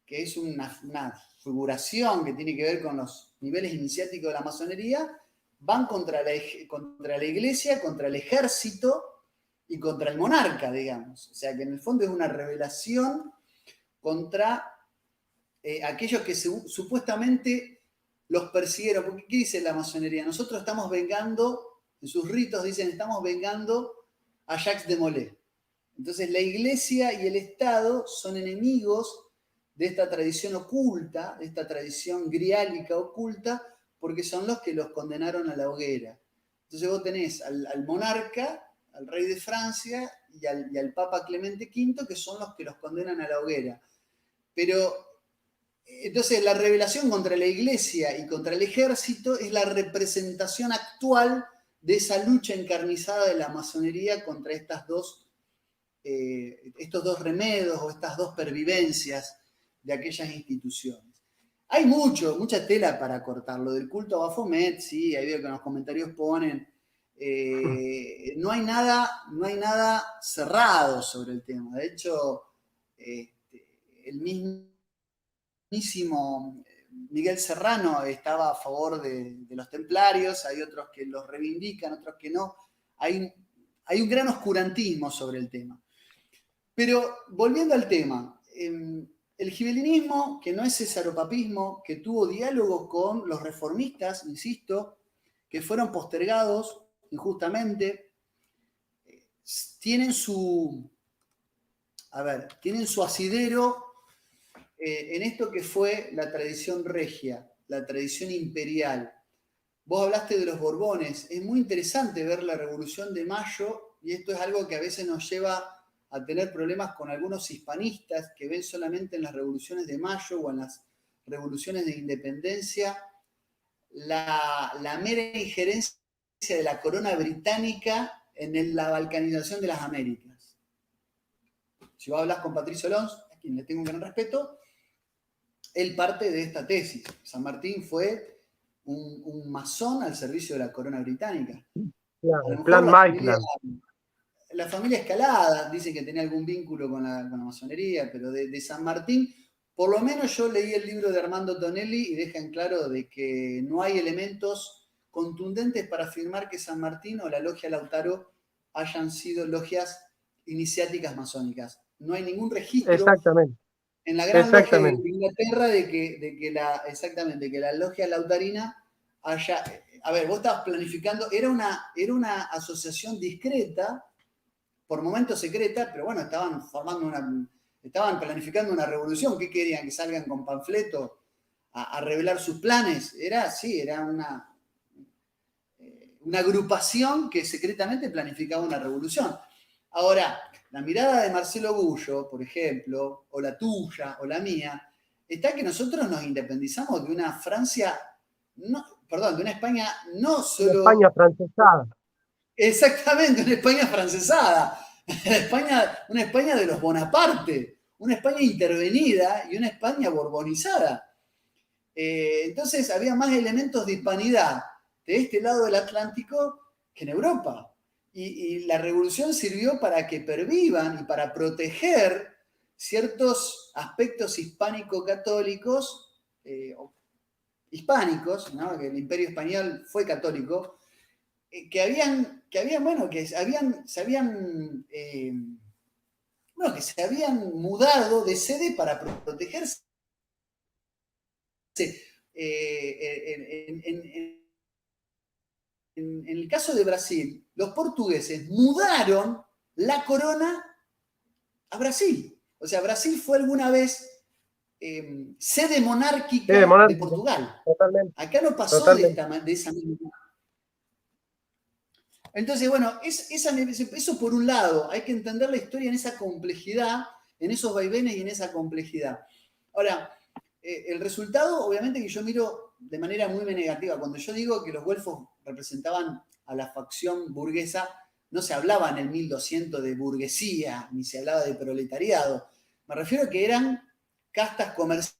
que es una figuración que tiene que ver con los niveles iniciáticos de la masonería, van contra la iglesia, contra el ejército y contra el monarca, digamos. O sea que en el fondo es una revelación contra aquellos que supuestamente los persiguieron. Porque ¿qué dice la masonería? Nosotros estamos vengando, en sus ritos dicen, estamos vengando a Jacques de Molay. Entonces la iglesia y el Estado son enemigos de esta tradición oculta, de esta tradición griálica oculta, porque son los que los condenaron a la hoguera. Entonces vos tenés al monarca, al rey de Francia y al Papa Clemente V, que son los que los condenan a la hoguera. Pero entonces la rebelión contra la iglesia y contra el ejército es la representación actual de esa lucha encarnizada de la masonería contra estos dos remedos o estas dos pervivencias de aquellas instituciones. Hay mucha tela para cortar. Lo del culto a Baphomet, sí, ahí veo que en los comentarios ponen. No hay nada cerrado sobre el tema. De hecho, el mismísimo Miguel Serrano estaba a favor de los templarios, hay otros que los reivindican, otros que no. Hay un gran oscurantismo sobre el tema. Pero volviendo al tema, el gibelinismo, que no es cesaropapismo, que tuvo diálogo con los reformistas, insisto, que fueron postergados injustamente, tienen su asidero en esto que fue la tradición regia, la tradición imperial. Vos hablaste de los Borbones, es muy interesante ver la Revolución de Mayo, y esto es algo que a veces nos lleva a tener problemas con algunos hispanistas que ven solamente en las revoluciones de Mayo o en las revoluciones de independencia la mera injerencia de la corona británica en la balcanización de las Américas. Si vos hablas con Patricio Alonso, a quien le tengo un gran respeto, él parte de esta tesis. San Martín fue un masón al servicio de la corona británica. Claro, el plan Maitland. La familia Escalada dice que tenía algún vínculo con la masonería, pero de San Martín, por lo menos yo leí el libro de Armando Tonelli y deja en claro de que no hay elementos contundentes para afirmar que San Martín o la logia Lautaro hayan sido logias iniciáticas masónicas. No hay ningún registro en la gran logia de Inglaterra de que la logia lautarina haya... A ver, vos estabas planificando, era una asociación discreta, por momentos secreta, pero bueno, estaban planificando una revolución. ¿Qué querían? ¿Que salgan con panfletos a revelar sus planes? Era una agrupación que secretamente planificaba una revolución. Ahora, la mirada de Marcelo Bullo, por ejemplo, o la tuya, o la mía, está que nosotros nos independizamos de una Francia, de una España no solo... Una España francesada. Exactamente, una España francesada. Una España de los Bonaparte, una España intervenida y una España borbonizada. Entonces había más elementos de hispanidad de este lado del Atlántico que en Europa. Y la revolución sirvió para que pervivan y para proteger ciertos aspectos hispánico-católicos, hispánicos, ¿no? Que el Imperio Español fue católico, que se habían mudado de sede para protegerse. En el caso de Brasil, los portugueses mudaron la corona a Brasil. O sea, Brasil fue alguna vez sede monárquica de monárquico, Portugal. totalmente, Acá no pasó totalmente. de esa misma. Entonces, bueno, eso por un lado, hay que entender la historia en esa complejidad, en esos vaivenes y en esa complejidad. Ahora, el resultado, obviamente que yo miro de manera muy negativa. Cuando yo digo que los güelfos representaban a la facción burguesa, no se hablaba en el 1200 de burguesía, ni se hablaba de proletariado. Me refiero a que eran castas comerciantes,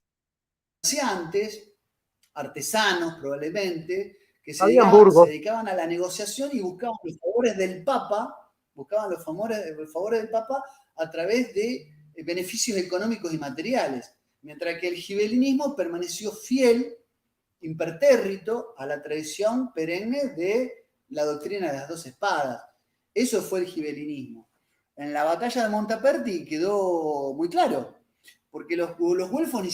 artesanos probablemente, que Habían se burgos, dedicaban a la negociación y buscaban los favores del Papa, buscaban los favores del Papa a través de beneficios económicos y materiales, mientras que el gibelinismo permaneció fiel, impertérrito, a la tradición perenne de la doctrina de las dos espadas. Eso fue el gibelinismo. En la batalla de Montaperti quedó muy claro, porque los güelfos ni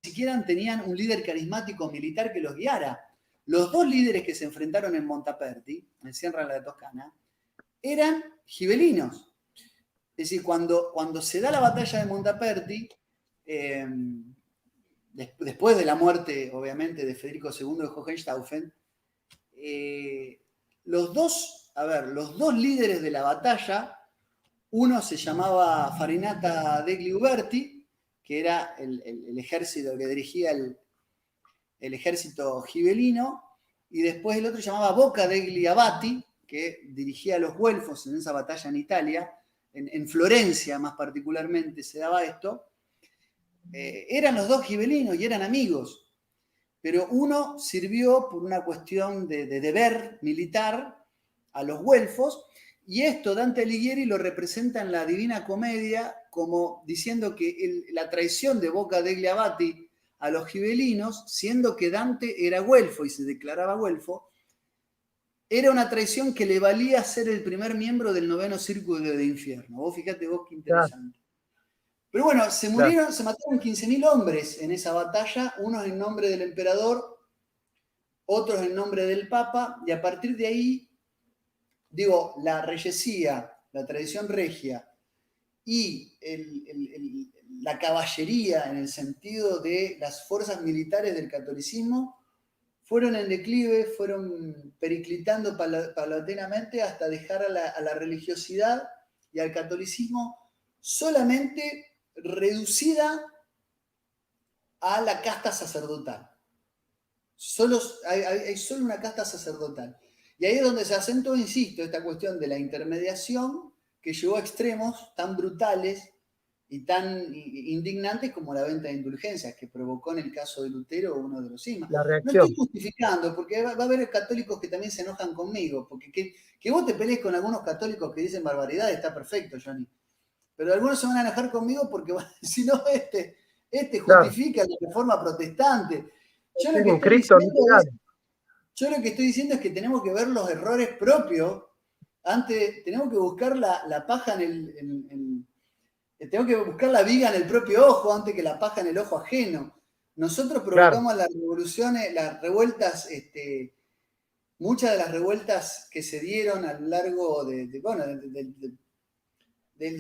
siquiera tenían un líder carismático militar que los guiara. Los dos líderes que se enfrentaron en Montaperti, en Sierra de la Toscana, eran gibelinos. Es decir, cuando se da la batalla de Montaperti, después de la muerte, obviamente, de Federico II de Hohenstaufen, los dos líderes de la batalla, uno se llamaba Farinata degli Uberti, que era el ejército que dirigía el ejército gibelino, y después el otro se llamaba Bocca degli Abati, que dirigía a los güelfos en esa batalla en Italia, en Florencia más particularmente se daba esto. Eran los dos gibelinos y eran amigos, pero uno sirvió por una cuestión de deber militar a los güelfos, y esto Dante Alighieri lo representa en la Divina Comedia como diciendo que la traición de Bocca degli Abati a los gibelinos, siendo que Dante era güelfo y se declaraba güelfo, era una traición que le valía ser el primer miembro del noveno círculo de infierno. Vos fíjate vos qué claro, interesante. Pero bueno, se claro. mataron 15.000 hombres en esa batalla, unos en nombre del emperador, otros en nombre del papa, y a partir de ahí, digo, la reyesía, la tradición regia y la caballería en el sentido de las fuerzas militares del catolicismo fueron en declive, fueron periclitando paulatinamente hasta dejar a la religiosidad y al catolicismo solamente reducida a la casta sacerdotal. Hay solo una casta sacerdotal. Y ahí es donde se acentúa, insisto, esta cuestión de la intermediación que llevó a extremos tan brutales y tan indignantes como la venta de indulgencias, que provocó en el caso de Lutero uno de los sismas. La No estoy reacción. justificando, porque va a haber católicos que también se enojan conmigo, porque que vos te pelees con algunos católicos que dicen barbaridades está perfecto, Johnny. Pero algunos se van a enojar conmigo porque si no, este Claro, justifica la reforma protestante. Yo lo es que un estoy Cristo diciendo es literal. yo lo que estoy diciendo es que tenemos que ver los errores propios antes, tenemos que buscar la paja tenemos que buscar la viga en el propio ojo antes que la paja en el ojo ajeno. Nosotros Claro, provocamos las revoluciones, las revueltas, muchas de las revueltas que se dieron a lo largo de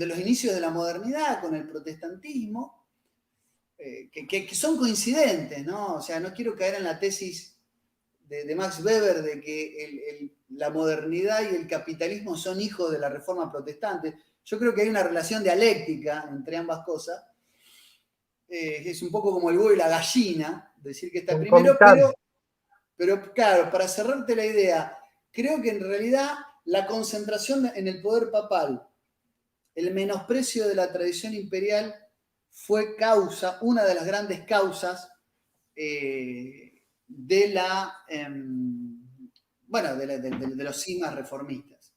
los inicios de la modernidad con el protestantismo, que son coincidentes, ¿no? O sea, no quiero caer en la tesis de Max Weber de que la modernidad y el capitalismo son hijos de la reforma protestante. Yo creo que hay una relación dialéctica entre ambas cosas. Es un poco como el huevo y la gallina, decir que está primero, concomitante. pero claro, para cerrarte la idea, creo que en realidad la concentración en el poder papal, el menosprecio de la tradición imperial fue una de las grandes causas de los cismas reformistas.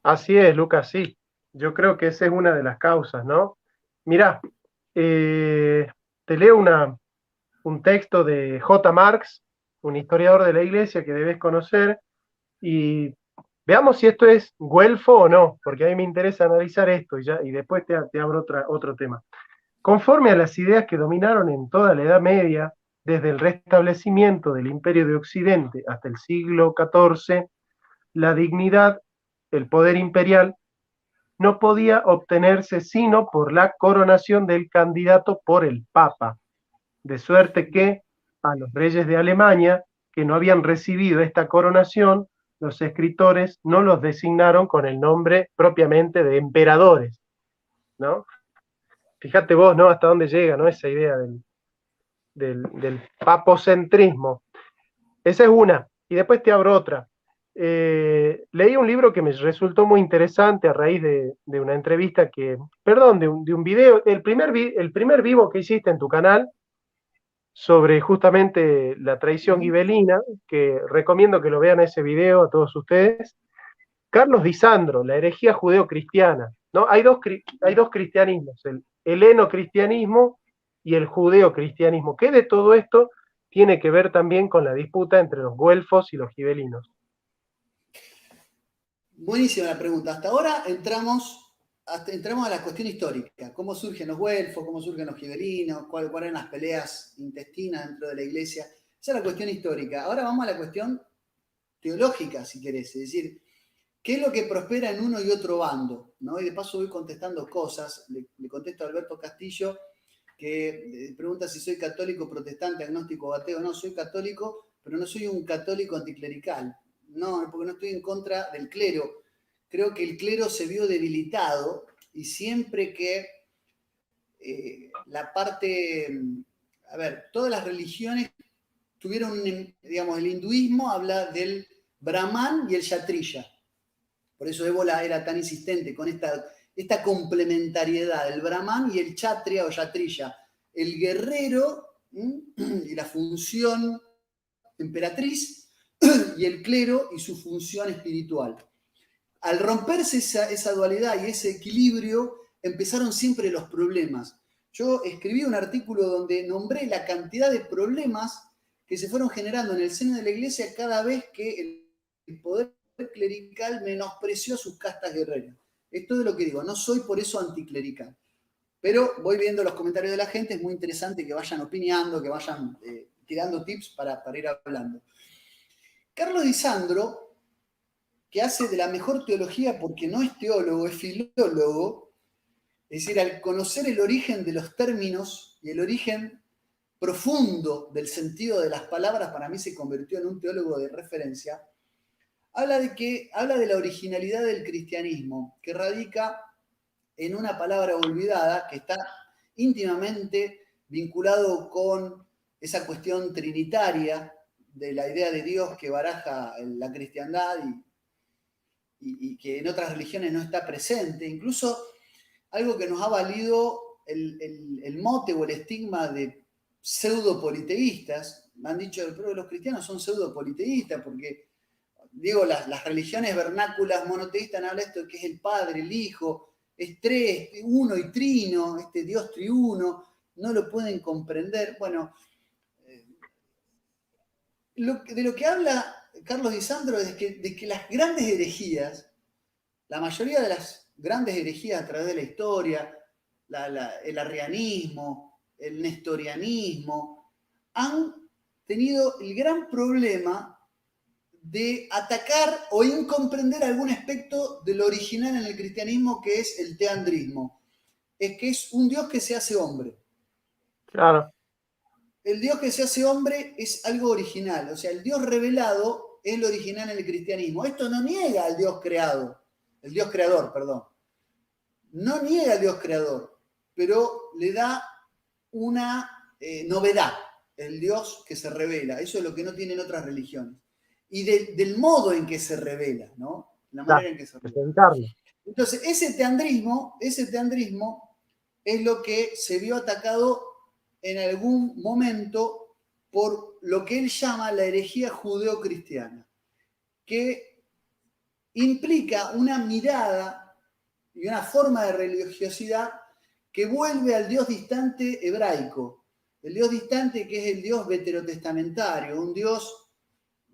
Así es, Lucas, sí. Yo creo que esa es una de las causas, ¿no? Mirá, te leo un texto de J. Marx, un historiador de la iglesia que debes conocer, y veamos si esto es güelfo o no, porque a mí me interesa analizar esto y después te abro otro tema. Conforme a las ideas que dominaron en toda la Edad Media, desde el restablecimiento del Imperio de Occidente hasta el siglo XIV, la dignidad, el poder imperial no podía obtenerse sino por la coronación del candidato por el Papa, de suerte que a los reyes de Alemania, que no habían recibido esta coronación, los escritores no los designaron con el nombre propiamente de emperadores, ¿no? Fíjate vos, ¿no? Hasta dónde llega, ¿no? Esa idea del papocentrismo. Esa es una. Y después te abro otra. Leí un libro que me resultó muy interesante a raíz de una entrevista perdón, de un video, el primer vivo que hiciste en tu canal sobre justamente la tradición ghibelina, que recomiendo que lo vean ese video a todos ustedes. Carlos Di Sandro, la herejía judeo-cristiana, ¿no? Hay dos cristianismos, el heleno-cristianismo y el judeo-cristianismo, que de todo esto tiene que ver también con la disputa entre los güelfos y los ghibelinos. Buenísima la pregunta. Hasta ahora entramos a la cuestión histórica. ¿Cómo surgen los güelfos? ¿Cómo surgen los ghibelinos? ¿Cuáles eran las peleas intestinas dentro de la iglesia? Esa es la cuestión histórica. Ahora vamos a la cuestión teológica, si querés. Es decir, ¿qué es lo que prospera en uno y otro bando? ¿No? Y de paso voy contestando cosas. Le contesto a Alberto Castillo, que pregunta si soy católico, protestante, agnóstico o ateo. No, soy católico, pero no soy un católico anticlerical. No, porque no estoy en contra del clero. Creo que el clero se vio debilitado y siempre que la parte, a ver, todas las religiones tuvieron, digamos, el hinduismo habla del Brahman y el Kshatriya. Por eso Ébola era tan insistente con esta complementariedad, el Brahman y el Kshatriya o Kshatriya, el guerrero y la función emperatriz y el clero y su función espiritual. Al romperse esa dualidad y ese equilibrio, empezaron siempre los problemas. Yo escribí un artículo donde nombré la cantidad de problemas que se fueron generando en el seno de la iglesia cada vez que el poder clerical menospreció a sus castas guerreras. Esto es lo que digo, no soy por eso anticlerical. Pero voy viendo los comentarios de la gente, es muy interesante que vayan opinando, que vayan tirando tips para ir hablando. Carlos Di Sandro, que hace de la mejor teología porque no es teólogo, es filólogo, es decir, al conocer el origen de los términos y el origen profundo del sentido de las palabras, para mí se convirtió en un teólogo de referencia, habla de la originalidad del cristianismo, que radica en una palabra olvidada que está íntimamente vinculado con esa cuestión trinitaria de la idea de Dios que baraja la cristiandad y que en otras religiones no está presente. Incluso algo que nos ha valido el mote o el estigma de pseudo-politeístas. Me han dicho, pero los cristianos son pseudo-politeístas porque, digo, las religiones vernáculas monoteístas hablan de esto que es el Padre, el Hijo, es tres, uno y trino, este Dios triuno, no lo pueden comprender. Bueno, de lo que habla Carlos Di Sandro es de que las grandes herejías, la mayoría de las grandes herejías a través de la historia, el arrianismo, el nestorianismo, han tenido el gran problema de atacar o incomprender algún aspecto de lo original en el cristianismo, que es el teandrismo. Es que es un Dios que se hace hombre. Claro. El Dios que se hace hombre es algo original. O sea, el Dios revelado es lo original en el cristianismo. Esto no niega al Dios creado. El Dios creador, perdón. No niega al Dios creador, pero le da una novedad. El Dios que se revela. Eso es lo que no tienen otras religiones. Y del modo en que se revela, ¿no? La manera en que se revela. Entonces, ese teandrismo es lo que se vio atacado en algún momento por lo que él llama la herejía judeo-cristiana, que implica una mirada y una forma de religiosidad que vuelve al Dios distante hebraico, el Dios distante que es el Dios veterotestamentario, un Dios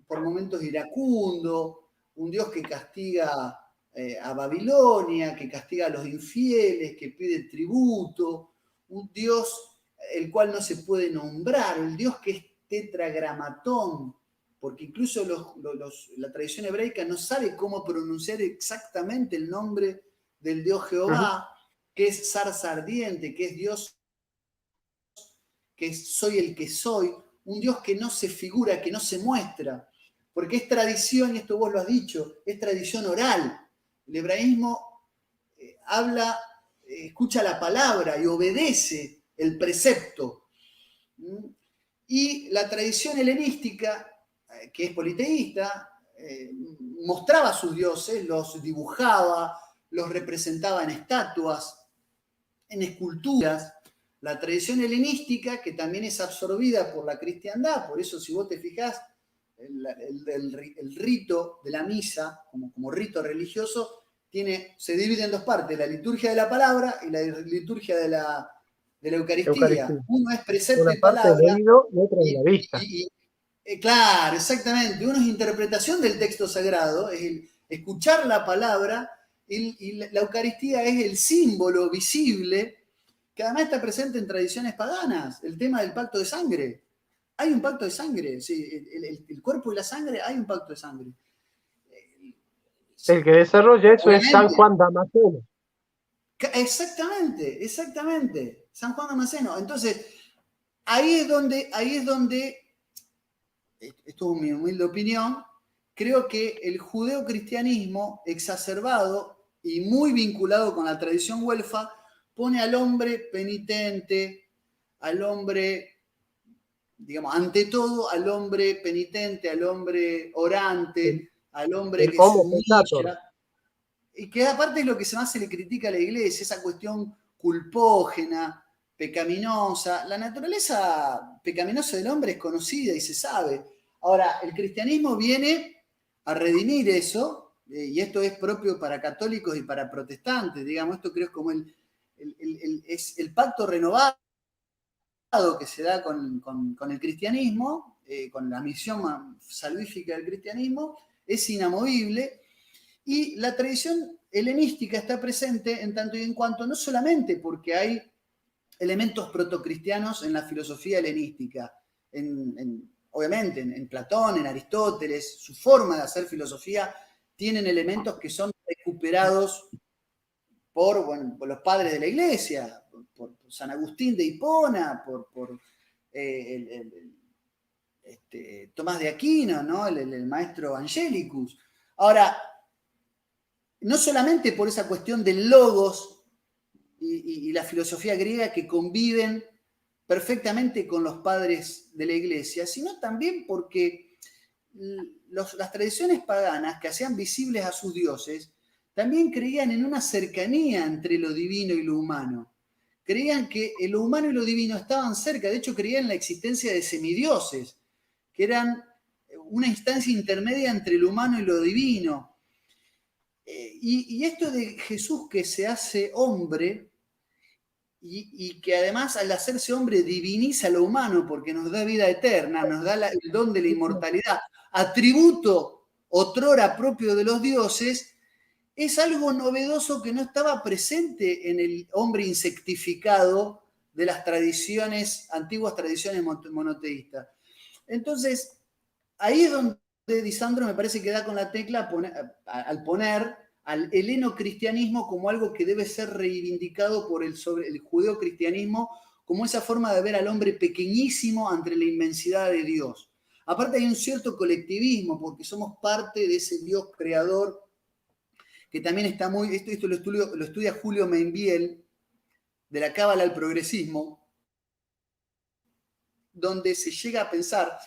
por momentos iracundo, un Dios que castiga a Babilonia, que castiga a los infieles, que pide tributo, un Dios el cual no se puede nombrar, el Dios que es tetragramatón, porque incluso la tradición hebraica no sabe cómo pronunciar exactamente el nombre del Dios Jehová, que es zarza ardiente, que es Dios, que es soy el que soy, un Dios que no se figura, que no se muestra, porque es tradición, y esto vos lo has dicho, es tradición oral. El hebraísmo habla, escucha la palabra y obedece el precepto. Y la tradición helenística, que es politeísta, mostraba a sus dioses, los dibujaba, los representaba en estatuas, en esculturas. La tradición helenística, que también es absorbida por la cristiandad, por eso si vos te fijás, el rito de la misa, como rito religioso, se divide en dos partes, la liturgia de la palabra y la liturgia de la Eucaristía. Uno es precepto una y parte del palabra. oído y otra de la vista. Claro, exactamente. Uno es interpretación del texto sagrado, es el escuchar la palabra, y la Eucaristía es el símbolo visible, que además está presente en tradiciones paganas, el tema del pacto de sangre. Hay un pacto de sangre, sí, el cuerpo y la sangre, hay un pacto de sangre. El que desarrolla eso es San Juan Damasceno. Exactamente, San Juan Damasceno. Entonces, ahí es donde, esto es mi humilde opinión, creo que el judeocristianismo exacerbado y muy vinculado con la tradición güelfa pone al hombre penitente, al hombre, digamos, ante todo al hombre penitente, al hombre orante, al hombre que se humilla, y que aparte es lo que más se le critica a la iglesia, esa cuestión culpógena, pecaminosa. La naturaleza pecaminosa del hombre es conocida y se sabe. Ahora, el cristianismo viene a redimir eso, y esto es propio para católicos y para protestantes, digamos, esto creo es como el pacto renovado que se da con el cristianismo, con la misión salvífica del cristianismo, es inamovible. Y la tradición helenística está presente en tanto y en cuanto, no solamente porque hay elementos protocristianos en la filosofía helenística, obviamente en Platón, en Aristóteles, su forma de hacer filosofía tienen elementos que son recuperados por los padres de la iglesia, por San Agustín de Hipona, por Tomás de Aquino, ¿no? el maestro Angelicus. Ahora, no solamente por esa cuestión del logos y la filosofía griega que conviven perfectamente con los padres de la iglesia, sino también porque las tradiciones paganas que hacían visibles a sus dioses también creían en una cercanía entre lo divino y lo humano. Creían que lo humano y lo divino estaban cerca, de hecho creían en la existencia de semidioses, que eran una instancia intermedia entre lo humano y lo divino. Y esto de Jesús que se hace hombre y que además al hacerse hombre diviniza lo humano porque nos da vida eterna, nos da el don de la inmortalidad, atributo otrora propio de los dioses, es algo novedoso que no estaba presente en el hombre insectificado de las antiguas tradiciones monoteístas. Entonces, ahí es donde Disandro me parece que da con la tecla al poner al heleno-cristianismo como algo que debe ser reivindicado por el judeo-cristianismo, como esa forma de ver al hombre pequeñísimo ante la inmensidad de Dios. Aparte hay un cierto colectivismo, porque somos parte de ese Dios creador, que también está muy, esto lo estudia Julio Membiel, de la Cábala al progresismo, donde se llega a pensar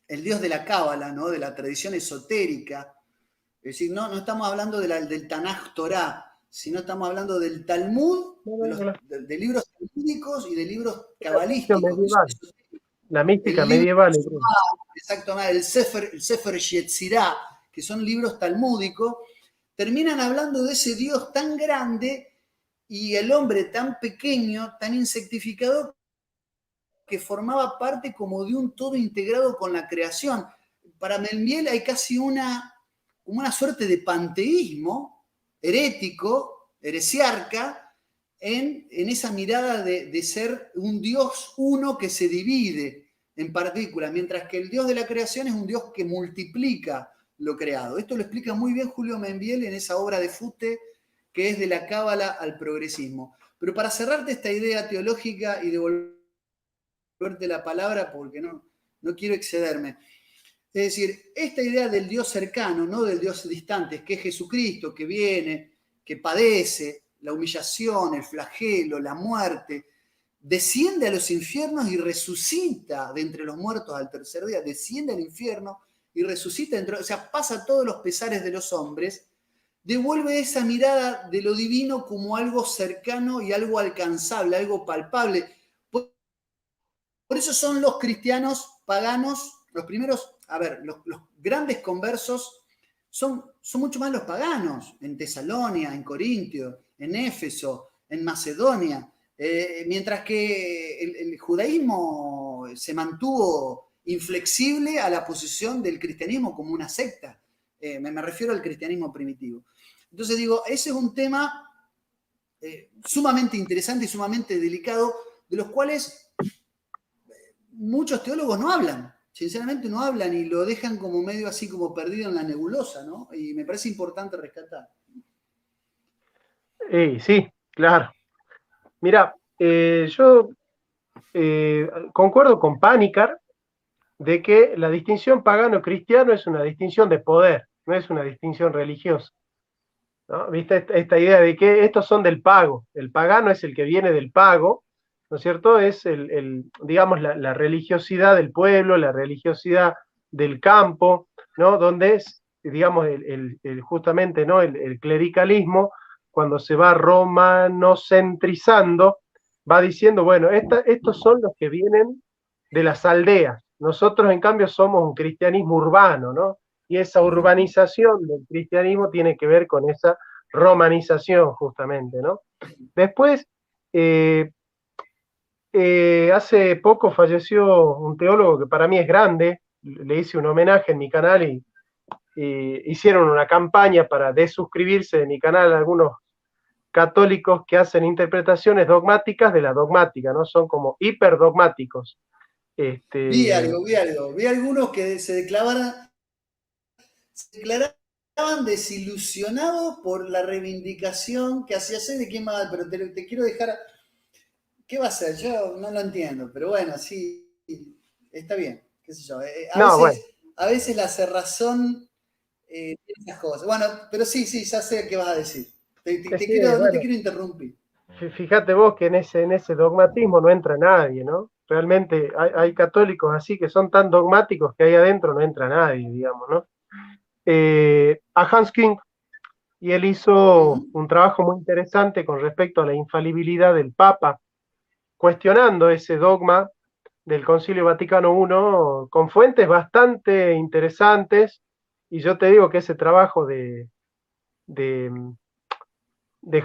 el Dios de la Cábala, ¿no? De la tradición esotérica. Es decir, no estamos hablando del Tanaj Torah, sino estamos hablando del Talmud, de libros talmúdicos y de libros cabalísticos. La mística medieval. Exactamente, el Sefer Yetzirah, que son libros talmúdicos, terminan hablando de ese Dios tan grande y el hombre tan pequeño, tan insectificado, que formaba parte como de un todo integrado con la creación. Para Membiel hay casi una suerte de panteísmo herético, heresiarca, en esa mirada de ser un Dios uno que se divide en partículas, mientras que el Dios de la creación es un Dios que multiplica lo creado. Esto lo explica muy bien Julio Membiel en esa obra de Fute, que es de la cábala al progresismo. Pero para cerrarte esta idea teológica y devolverte la palabra, porque no quiero excederme. Es decir, esta idea del Dios cercano, no del Dios distante, que es Jesucristo, que viene, que padece la humillación, el flagelo, la muerte, desciende a los infiernos y resucita de entre los muertos al tercer día, desciende al infierno y resucita, o sea, pasa todos los pesares de los hombres, devuelve esa mirada de lo divino como algo cercano y algo alcanzable, algo palpable. Por eso son los cristianos paganos, los primeros, a ver, los grandes conversos son mucho más los paganos, en Tesalonia, en Corintio, en Éfeso, en Macedonia, mientras que el judaísmo se mantuvo inflexible a la posición del cristianismo como una secta. Me refiero al cristianismo primitivo. Entonces digo, ese es un tema sumamente interesante y sumamente delicado, de los cuales muchos teólogos no hablan, sinceramente no hablan y lo dejan como medio así como perdido en la nebulosa, ¿no? Y me parece importante rescatar. Sí, claro. Mira, yo concuerdo con Panikkar de que la distinción pagano-cristiano es una distinción de poder, no es una distinción religiosa, ¿no? ¿Viste esta idea de que estos son del pago? El pagano es el que viene del pago, ¿no es cierto? Es digamos, la religiosidad del pueblo, la religiosidad del campo, ¿no? Donde es, digamos, justamente, ¿no? El clericalismo, cuando se va romanocentrizando, va diciendo, bueno, estos son los que vienen de las aldeas. Nosotros, en cambio, somos un cristianismo urbano, ¿no? Y esa urbanización del cristianismo tiene que ver con esa romanización, justamente, ¿no? Después, hace poco falleció un teólogo que para mí es grande, le hice un homenaje en mi canal y hicieron una campaña para desuscribirse de mi canal algunos católicos que hacen interpretaciones dogmáticas de la dogmática, ¿no? Son como hiperdogmáticos. Vi algunos que se declaraban desilusionados por la reivindicación que hacía ser de quién va, pero te quiero dejar. ¿Qué va a ser? Yo no lo entiendo, pero bueno, sí, está bien, qué sé yo. A veces la cerrazón tiene esas cosas. Bueno, pero sí, ya sé qué vas a decir. No te quiero interrumpir. Fíjate vos que en ese dogmatismo no entra nadie, ¿no? Realmente hay católicos así que son tan dogmáticos que ahí adentro no entra nadie, digamos, ¿no? A Hans King, y él hizo un trabajo muy interesante con respecto a la infalibilidad del Papa, cuestionando ese dogma del Concilio Vaticano I con fuentes bastante interesantes, y yo te digo que ese trabajo de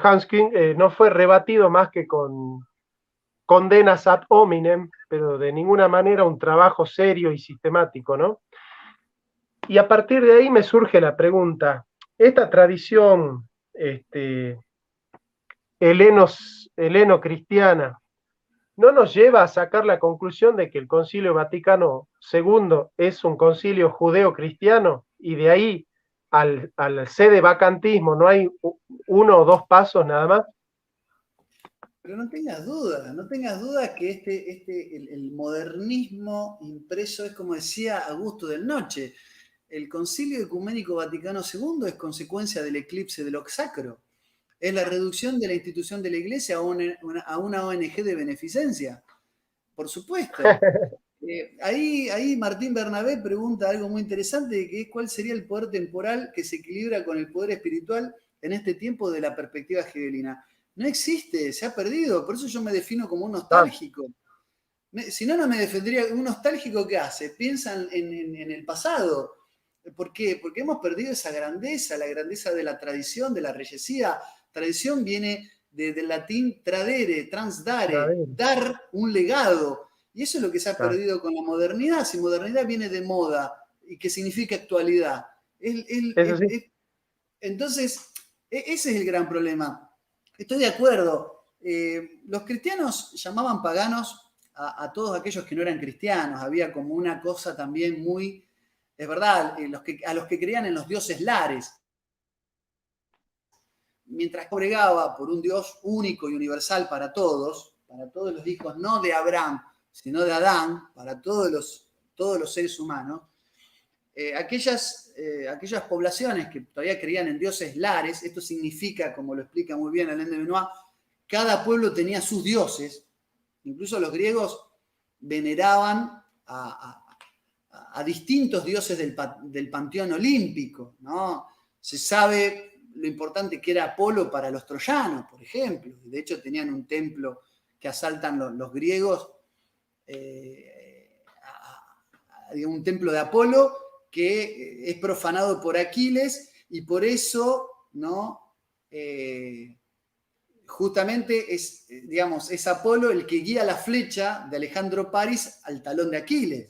Hans King no fue rebatido más que con condenas ad hominem, pero de ninguna manera un trabajo serio y sistemático, ¿no? Y a partir de ahí me surge la pregunta, esta tradición heleno-cristiana no nos lleva a sacar la conclusión de que el Concilio Vaticano II es un concilio judeo-cristiano y de ahí al sede vacantismo no hay uno o dos pasos nada más? Pero no tengas dudas que el modernismo impreso es como decía Augusto del Noche, el Concilio Ecuménico Vaticano II es consecuencia del eclipse de lo sacro, es la reducción de la institución de la Iglesia a una ONG de beneficencia, por supuesto. Ahí Martín Bernabé pregunta algo muy interesante, que es cuál sería el poder temporal que se equilibra con el poder espiritual en este tiempo de la perspectiva hegeliana. No existe, se ha perdido, por eso yo me defino como un nostálgico. Si no, no me defendería. Un nostálgico, ¿qué hace? Piensa en el pasado. ¿Por qué? Porque hemos perdido esa grandeza, la grandeza de la tradición, de la reyesía. Tradición viene del latín tradere, transdare, dar un legado. Y eso es lo que se ha perdido con la modernidad. Si modernidad viene de moda, y que significa actualidad. Entonces, ese es el gran problema. Estoy de acuerdo. Los cristianos llamaban paganos a todos aquellos que no eran cristianos. Había como una cosa también muy, es verdad, a los que creían en los dioses lares. mientras bregaba por un Dios único y universal para todos los hijos, no de Abraham, sino de Adán, para todos los seres humanos, aquellas poblaciones que todavía creían en dioses lares, esto significa, como lo explica muy bien Alain de Benoit, cada pueblo tenía sus dioses, incluso los griegos veneraban a distintos dioses del panteón olímpico, ¿no? Se sabe lo importante que era Apolo para los troyanos, por ejemplo. De hecho, tenían un templo que asaltan los griegos, un templo de Apolo que es profanado por Aquiles y por eso, ¿no? Justamente es Apolo el que guía la flecha de Alejandro Paris al talón de Aquiles.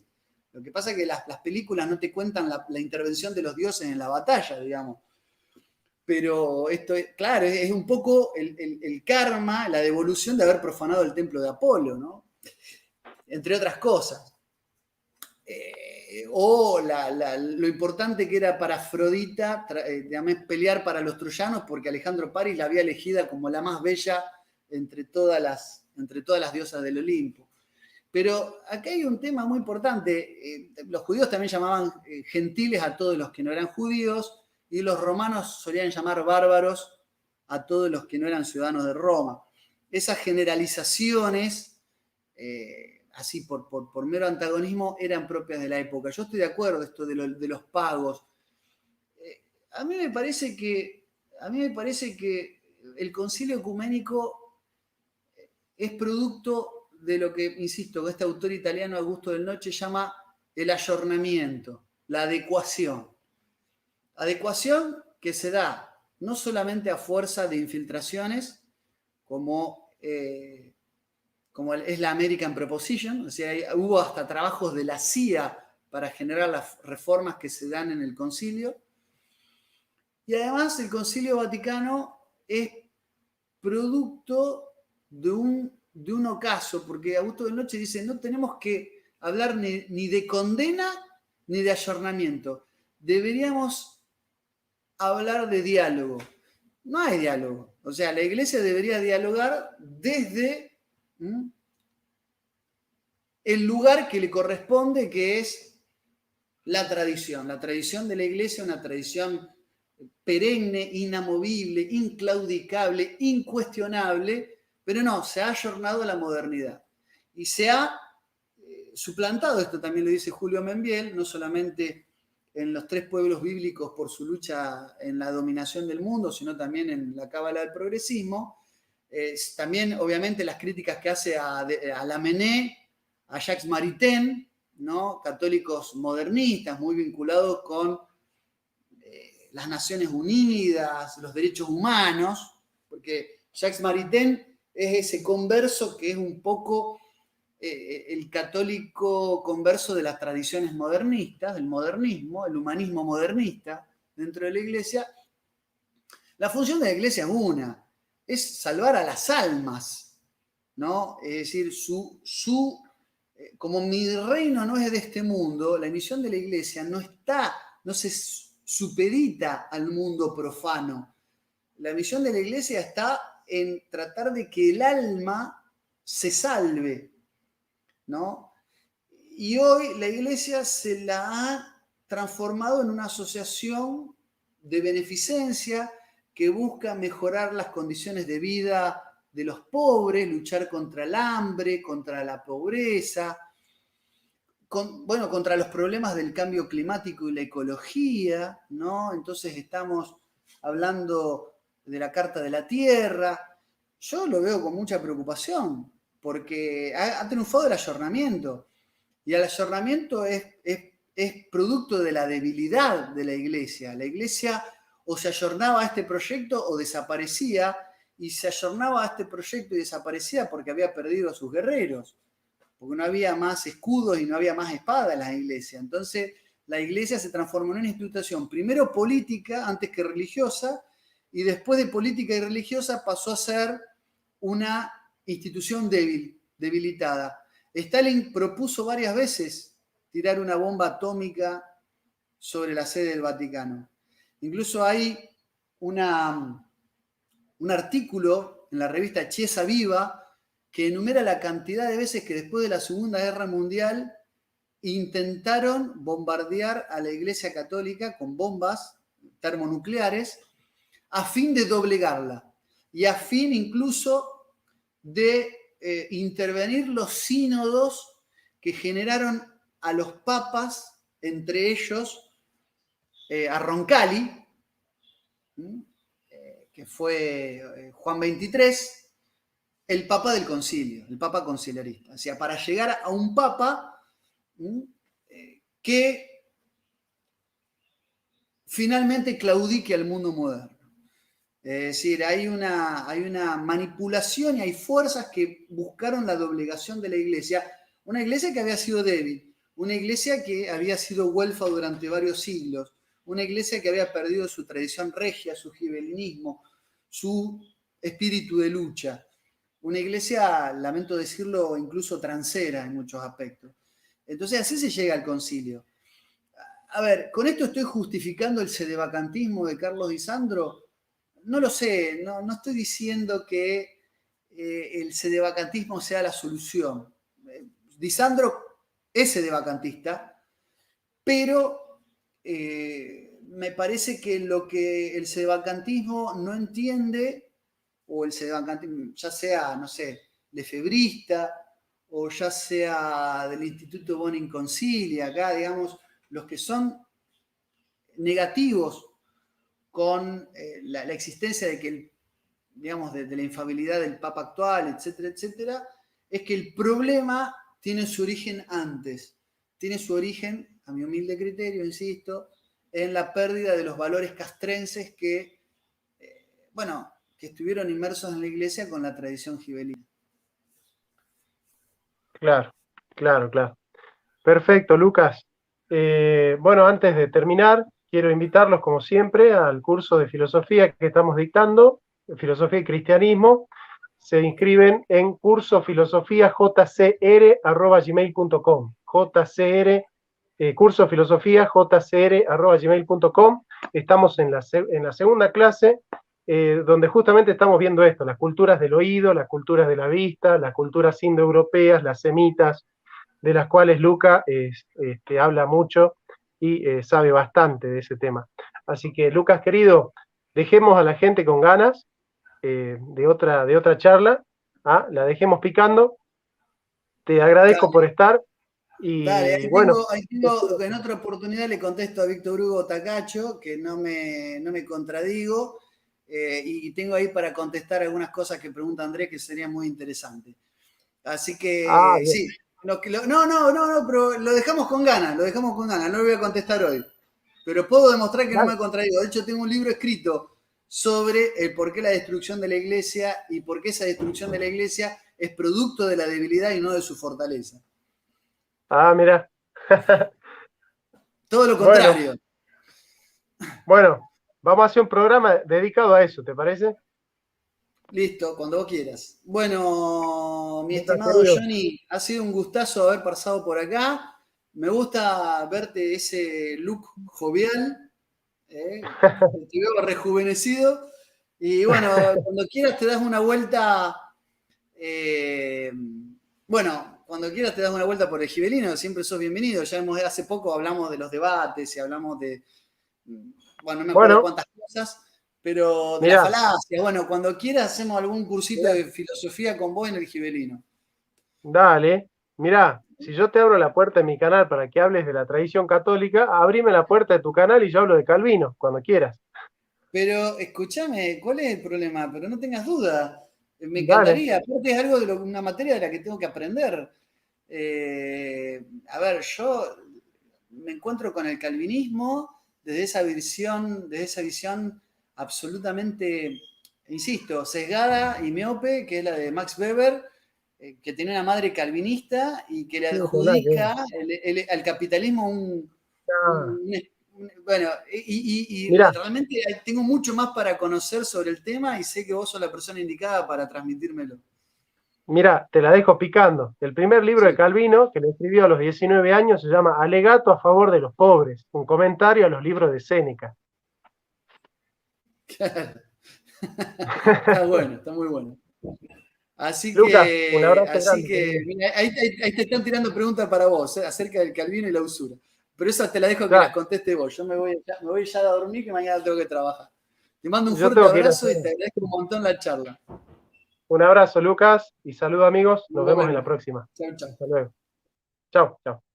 Lo que pasa es que las películas no te cuentan la intervención de los dioses en la batalla, digamos. Pero esto es, claro, es un poco el karma, la devolución de haber profanado el templo de Apolo, ¿no? Entre otras cosas. Lo importante que era para Afrodita pelear para los troyanos, porque Alejandro Paris la había elegida como la más bella entre todas las diosas del Olimpo. Pero acá hay un tema muy importante. Los judíos también llamaban gentiles a todos los que no eran judíos, y los romanos solían llamar bárbaros a todos los que no eran ciudadanos de Roma. Esas generalizaciones, así por mero antagonismo, eran propias de la época. Yo estoy de acuerdo esto de los pagos. A mí me parece que el concilio ecuménico es producto de lo que, insisto, este autor italiano Augusto del Noce llama el ayornamiento, la adecuación. Adecuación que se da no solamente a fuerza de infiltraciones, como es la American Proposition, o sea, hubo hasta trabajos de la CIA para generar las reformas que se dan en el concilio, y además el Concilio Vaticano es producto de un ocaso, porque Augusto del Noce dice, no tenemos que hablar ni de condena ni de ayornamiento, deberíamos hablar de diálogo. No hay diálogo, o sea, la Iglesia debería dialogar desde el lugar que le corresponde, que es la tradición de la Iglesia, una tradición perenne, inamovible, inclaudicable, incuestionable, pero no, se ha ayornado a la modernidad. Y se ha suplantado, esto también lo dice Julio Membiel, no solamente en los 3 pueblos bíblicos por su lucha en la dominación del mundo, sino también en la cábala del progresismo. También, obviamente, las críticas que hace a Lamennais, a Jacques Maritain, ¿no? Católicos modernistas, muy vinculados con las Naciones Unidas, los derechos humanos, porque Jacques Maritain es ese converso que es un poco el católico converso de las tradiciones modernistas, del modernismo, el humanismo modernista dentro de la Iglesia. La función de la Iglesia es una, es salvar a las almas, ¿no? Es decir, como mi reino no es de este mundo, la misión de la Iglesia no se supedita al mundo profano. La misión de la Iglesia está en tratar de que el alma se salve, ¿no? Y hoy la Iglesia se la ha transformado en una asociación de beneficencia que busca mejorar las condiciones de vida de los pobres, luchar contra el hambre, contra la pobreza, contra los problemas del cambio climático y la ecología, ¿no? Entonces estamos hablando de la Carta de la Tierra. Yo lo veo con mucha preocupación, porque ha triunfado el ayornamiento, y el ayornamiento es producto de la debilidad de la Iglesia. La Iglesia o se ayornaba a este proyecto o desaparecía, y se ayornaba a este proyecto y desaparecía porque había perdido a sus guerreros, porque no había más escudos y no había más espadas en la Iglesia. Entonces la Iglesia se transformó en una institución primero política antes que religiosa, y después de política y religiosa pasó a ser una institución debilitada. Stalin propuso varias veces tirar una bomba atómica sobre la sede del Vaticano. Incluso hay una un artículo en la revista Chiesa Viva que enumera la cantidad de veces que después de la Segunda Guerra Mundial intentaron bombardear a la Iglesia Católica con bombas termonucleares a fin de doblegarla y a fin incluso de intervenir los sínodos que generaron a los papas, entre ellos a Roncalli, que fue Juan XXIII, el papa del concilio, el papa conciliarista. O sea, para llegar a un papa que finalmente claudique al mundo moderno. Es decir, hay una manipulación y hay fuerzas que buscaron la doblegación de la iglesia. Una iglesia que había sido débil, una iglesia que había sido huelfa durante varios siglos, una iglesia que había perdido su tradición regia, su gibelinismo, su espíritu de lucha. Una iglesia, lamento decirlo, incluso transera en muchos aspectos. Entonces, así se llega al concilio. A ver, ¿con esto estoy justificando el sedevacantismo de Carlos Di Sandro? No lo sé, no estoy diciendo que el sedevacantismo sea la solución. Di Sandro es sedevacantista, pero me parece que lo que el sedevacantismo no entiende, o el sedevacantismo, ya sea, no sé, lefebrista, o ya sea del Instituto Bonin Concilia, acá, digamos, los que son negativos con la existencia de que, digamos, de la infabilidad del Papa actual, etcétera, etcétera, es que el problema tiene su origen antes. Tiene su origen, a mi humilde criterio, insisto, en la pérdida de los valores castrenses que, bueno, que estuvieron inmersos en la iglesia con la tradición gibelina. Claro, claro, claro. Perfecto, Lucas. Bueno, antes de terminar, quiero invitarlos, como siempre, al curso de filosofía que estamos dictando, Filosofía y Cristianismo. Se inscriben en cursofilosofíajcr@gmail.com. Curso filosofía jcr@gmail.com. Estamos en la segunda clase, donde justamente estamos viendo esto, las culturas del oído, las culturas de la vista, las culturas indoeuropeas, las semitas, de las cuales Luca habla mucho y sabe bastante de ese tema. Así que, Lucas, querido, dejemos a la gente con ganas de otra charla, la dejemos picando. Te agradezco por estar. Y dale, ahí bueno, tengo, en otra oportunidad le contesto a Víctor Hugo Tacacho, que no me contradigo, y tengo ahí para contestar algunas cosas que pregunta Andrés que serían muy interesantes. Así que bien. sí, no, pero lo dejamos con ganas, no lo voy a contestar hoy. Pero puedo demostrar que no me contradigo. De hecho, tengo un libro escrito sobre el por qué la destrucción de la iglesia y por qué esa destrucción de la iglesia es producto de la debilidad y no de su fortaleza. Mira. Todo lo contrario. Bueno, vamos a hacer un programa dedicado a eso, ¿te parece? Listo, cuando vos quieras. Bueno, mi Lucas, estimado querido. Johnny, ha sido un gustazo haber pasado por acá. Me gusta verte ese look jovial. Te veo rejuvenecido. Y bueno, cuando quieras te das una vuelta. Cuando quieras te das una vuelta por el Gibelino, siempre sos bienvenido. Hace poco hablamos de los debates y hablamos de. Bueno, no me acuerdo cuántas cosas, pero de la falacia. Bueno, cuando quieras hacemos algún cursito de filosofía con vos en el Gibelino. Dale. Mirá, si yo te abro la puerta de mi canal para que hables de la tradición católica, abrime la puerta de tu canal y yo hablo de Calvino, cuando quieras. Pero escúchame, ¿cuál es el problema? Pero no tengas duda. Me Dale. encantaría. Aparte es algo una materia de la que tengo que aprender. A ver, yo me encuentro con el calvinismo desde esa visión absolutamente, insisto, sesgada y miope, que es la de Max Weber, que tiene una madre calvinista y que le adjudica al capitalismo bueno, y realmente tengo mucho más para conocer sobre el tema y sé que vos sos la persona indicada para transmitírmelo. Mira, te la dejo picando. El primer libro de Calvino, que le escribió a los 19 años, se llama Alegato a favor de los pobres, un comentario a los libros de Séneca. Claro. Está bueno, está muy bueno. Así Lucas, un que, abrazo así grande. que mira, ahí te están tirando preguntas para vos, acerca del Calvino y la usura. Pero esas te las dejo que las Ya, conteste vos. Yo me voy ya a dormir, que mañana tengo que trabajar. Te mando un yo fuerte tengo que ir a abrazo hacer y te agradezco un montón la charla. un abrazo, Lucas, y saludo amigos. Nos Nos vemos en la vemos. próxima. Chau, chau. Hasta luego. Chao, chao.